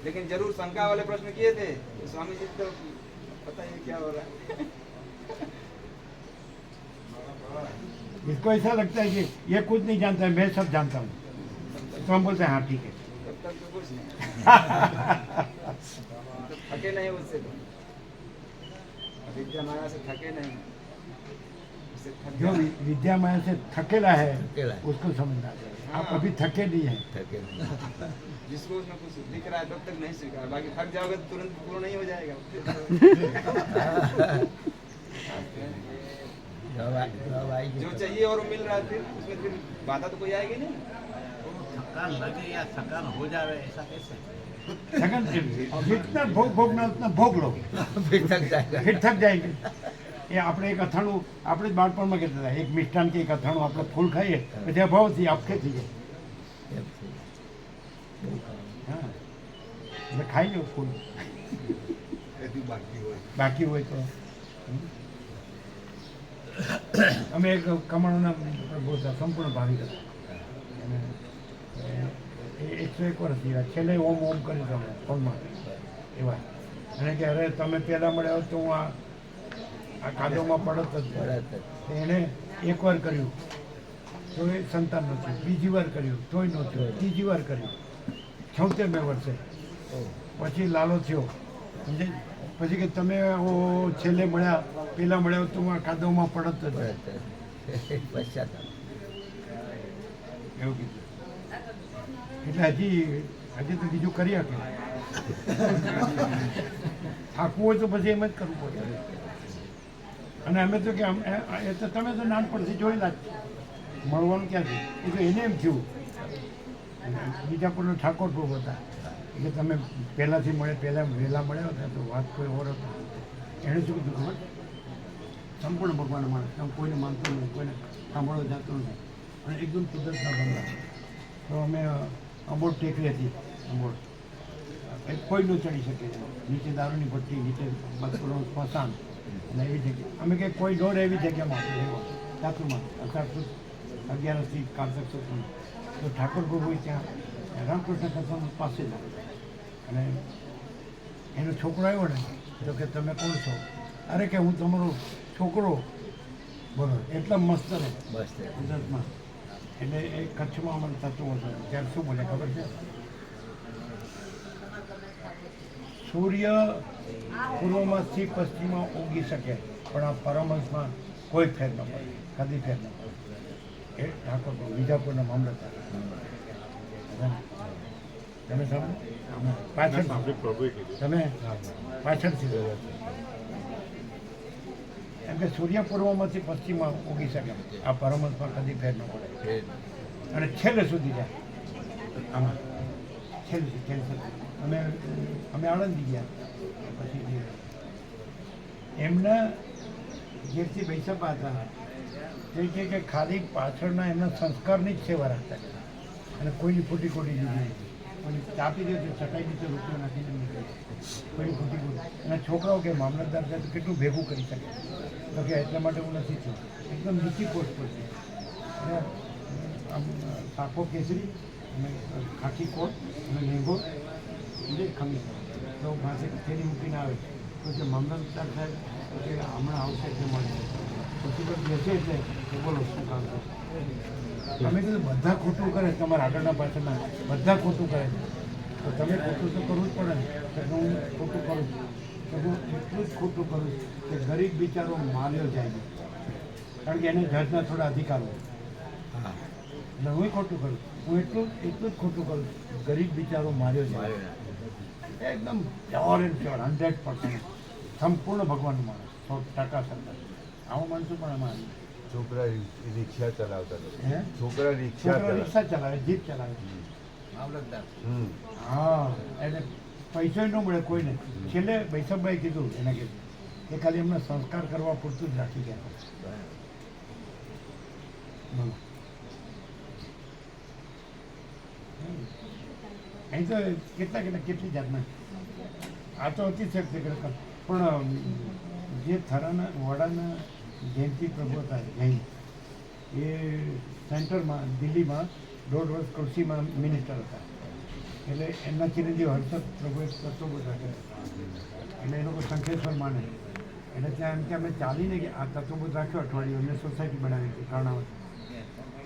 Speaker 5: लेकिन जरूर शंका वाले प्रश्न किए थे। तो स्वामी जी तो पता ही क्या हो रहा है।
Speaker 1: इसको ऐसा लगता है कि ये कुछ नहीं जानता है, मैं सब जानता हूँ, तो हम बोलते हैं हाँ ठीक है।
Speaker 5: तब तक तो कुछ नहीं तो थके नहीं उससे, तो विद्या माया से थके नहीं, उससे थक
Speaker 1: जो
Speaker 5: जाए।
Speaker 1: विद्या माया से थकेला है
Speaker 2: थकेला है।
Speaker 1: उसको समझना चाहिए। आप
Speaker 5: हाँ।
Speaker 1: अभी थके नहीं हैं।
Speaker 5: जिसको उसमें कुछ दिख रहा है तब तक नहीं स्वीकार, बाकी थक जाओगे तो तुरंत पूर्ण नहीं हो जाएगा। जो चाहिए और वो मिल रहा है, फिर उसमें फिर बाधा तो कोई आएगी नहीं।
Speaker 2: थकान लगे या थकान हो जाए ऐसा कैसे
Speaker 1: थकन जितना भोगना उतना भोग लो, फिर थक जाएंगे। એ આપણે એક અથાણું આપણે જ બાળપણમાં કહેતા હતા, એક મિષ્ટાન કે એક અથાણું આપણે ફૂલ ખાઈએ પછી અભાવથી આપખે થઈ જાય। હા એટલે ખાઈ લો ફૂલ, બાકી હોય તો। અમે એક કમાણોના બહુ સંપૂર્ણ ભાવિક હતા, અને 101 વર્ષ જીવ્યા, છેલ્લે ઓમ કરી તમે ફોનમાં એવા, અને કે અરે તમે પહેલાં મળ્યા હોત તો હું આ કાદવમાં પડત જ નહીં। એણે એકવાર કર્યું તો એ સંતાન નહોતું, બીજી વાર કર્યું તોય નહોતું, ત્રીજી વાર કર્યું, 76 વર્ષે પછી લાલો થયો, સમજે? પછી કે તમે છેલ્લે મળ્યા પહેલાં મળ્યા તો હું આ કાદવમાં પડત જ નહીં। એવું કીધું, એટલે હજી તો બીજું કરી શકે, થાકવું હોય તો પછી એમ જ કરવું પડે। અને અમે તો કે એ તો તમે તો નાનપણથી જોયેલા જ, મળવાનું ક્યાંથી, એ તો એને એમ થયું। બીજાપુરના ઠાકોર પ્રભુ હતા કે તમે પહેલાંથી વહેલા મળ્યા હતા તો વાત કોઈ ઓર હતો। એણે શું કીધું ખબર, સંપૂર્ણ ભગવાન માણસ, તમે કોઈને માનતો નહીં, કોઈને સાંભળવા જતો નથી, અને એકદમ કુદરતના બંગલા। તો અમે અંબોડ ટેકરી હતી, અંબોડ કોઈ ન ચડી શકે, નીચે દારૂની ભઠ્ઠી, નીચે બસપુરનું સ્મશાન, અને એવી જગ્યા અમે કે કોઈ ડોર એવી જગ્યામાં રહેવા સાચુમાં 11 કારતક સુદ। તો ઠાકોર પ્રભુ ત્યાં રામકૃષ્ણ કથાનું પાસે જ, અને એનો છોકરો આવ્યો ને તો કે તમે કોણ છો? અરે કે હું તમારો છોકરો, બોલો એટલા મસ્ત રહે ગુજરાતમાં। એટલે એ કચ્છમાં અમારે થતું હતું ત્યારે શું બોલે ખબર છે, સૂર્ય પૂર્વમાંથી પશ્ચિમમાં ઉગી શકે પણ આ પરમહંસમાં કોઈ ફેર ન પડે, કદી ફેર ન પડે। એ ઠાકોર વિજાપુરના મામલતદાર, તમે સમજો પાછળ તમે પાછળથી એમ કે સૂર્ય પૂર્વમાંથી પશ્ચિમમાં ઉગી શકે, આ પરમહંસમાં કદી ફેર ન પડે, અને છેલ્લે સુધી જાય આમાં, છેલ્લે સુધી। અમે આણંદી ગયા, પછી એમના ઘેરથી બેસપા હતા, તે કે ખાલી પાછળના એમના સંસ્કારની જ સેવા રાખતા, અને કોઈની ખોટી દીધી, કોઈને ચાપી દે તો ચટાઈ નીચે રૂપિયો નાખીને નીકળે, કોઈની ખોટી, અને છોકરાઓ કે મામલતદાર છે તો કેટલું ભેગું કરી શકે, તો કે એટલા માટે હું નથી થયું, એકદમ નીચી પોસ્ટ પર છે, અને આમ સાફો કેસરી અને ખાખી કોટ અને લેંગો એટલે ખમીસ, તો માથે થેલી મૂકીને આવે તો કે મામલતદાર સાહેબ કે હમણાં આવશે એટલે મળશે પછી બસ બેસે એટલે કે બોલો શું કામ છે. તમે કીધું બધા ખોટું કરે તમારા આગળના પાછળના બધા ખોટું કરે તો તમે ખોટું તો કરવું જ પડે ને. તો હું ખોટું કરું તો હું એટલું જ ખોટું કરું કે ગરીબ બિચારો માર્યો જાય છે. કારણ કે એને જજના થોડા અધિકારો એટલે હું ખોટું કરું. હું એટલું જ ખોટું કરું ગરીબ બિચારો માર્યો જાય એકદમ પ્યોર એન્ડ પ્યોર 100% સંપૂર્ણ ભગવાનનું માણસ 100% સરકાર આવું માણસું પણ એમાં
Speaker 7: છોકરા રિક્ષા ચલાવતા
Speaker 1: હે
Speaker 7: છોકરા રિક્ષા
Speaker 1: છોકરા રિક્ષા ચલાવે જીપ ચલાવે
Speaker 2: મામલતદાર
Speaker 1: હા એને પૈસો ન મળે કોઈને. છેલ્લે વૈષ્ણવભાઈ કીધું એને કીધું કે ખાલી એમને સંસ્કાર કરવા પૂરતું જ રાખી ગયા. બોલો અહીં તો કેટલી જાતના આ તો અતિશયોક્તિ ખરેખર. પણ જે થરાના વડાના જયંતિ પ્રભુ હતા જૈન એ સેન્ટરમાં દિલ્હીમાં 1.5 વર્ષ કૃષિમાં મિનિસ્ટર હતા. એટલે એમના ચિરંજીવ હર્ષદ પ્રભુએ તત્વો રાખ્યા એટલે એ લોકો શંખેશ્વર માને એટલે ત્યાં એમ કે અમે ચાલીને કે આ તત્વો રાખ્યો અઠવાડિયું અમને સોસાયટી બનાવી હતી કર્ણાવત.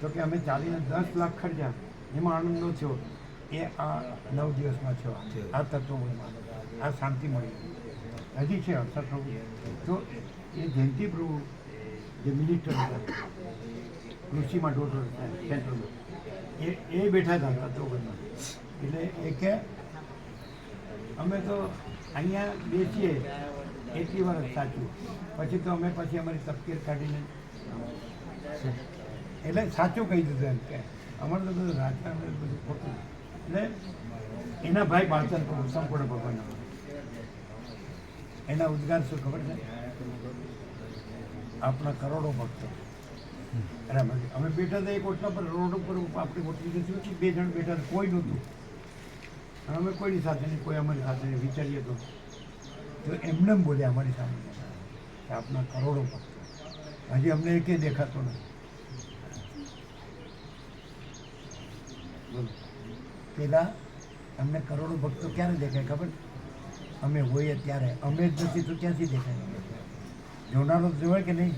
Speaker 1: તો કે અમે ચાલીને 10 લાખ ખર્ચ્યા એમાં આનંદ ન થયો એ આ 9 દિવસમાં થયો આ તત્વોમાં આ શાંતિ મળી હજી છે હર્ષદ પ્રભુ. તો એ જયંતિ પ્રભુ જે મિનિસ્ટર હતા કૃષિમાં 1.5 વર્ષ સેન્ટ્રલમાં એ બેઠા હતા તત્વોમાં. એટલે એ કે અમે તો અહીંયા બેસીએ એટલી વાર સાચું પછી તો અમે પછી અમારી તપકીર કાઢીને એટલે સાચું કહી દીધું એમ કે અમારે તો બધું રાજકારણ બધું ખોટું. એટલે એના ભાઈ બાળચંદ પ્રભુ સંપૂર્ણ ભગવાન એના ઉદ્ગાર શું ખબર છે આપણા કરોડો ભક્તો. અરે અમે બેઠા હતા એક ઓટલા પર રોડ ઉપર આપણી ઓટલી જતી હતી 2 જણ બેઠા કોઈ નહોતું અને અમે કોઈની સાથે નહીં કોઈ અમારી સાથે નહીં વિચારીએ તો એમને બોલ્યા અમારી સામે કે આપણા કરોડો ભક્તો હજી અમને એકે દેખાતો નથી. બોલો પેલા અમને કરોડો ભક્તો ક્યારે દેખાય ખબર અમે હોઈએ ત્યારે અમે જ નથી તો ક્યાંથી દેખાય જોનારો જોવાય કે નહીં.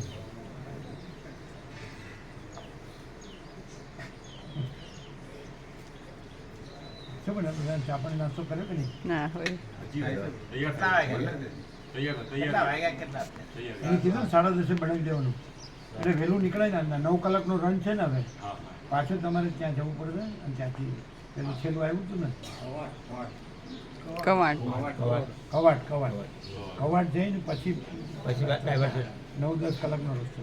Speaker 1: શું બનાવ્યું ચા પાણી નાસ્તો કર્યો કે નહીં?
Speaker 3: ના હોય
Speaker 2: કેટલા વાગ્યા
Speaker 1: એને કીધું 10:30 બનાવી દેવાનું એટલે વહેલું નીકળાય ને 9 કલાકનો રન છે ને હવે પાછું તમારે ત્યાં જવું પડશે અને ત્યાંથી પેલું છેલ્લું આવ્યું હતું ને
Speaker 3: કવાડ
Speaker 1: કવાડ જઈને પછી 9-10 કલાકનો રસ્તો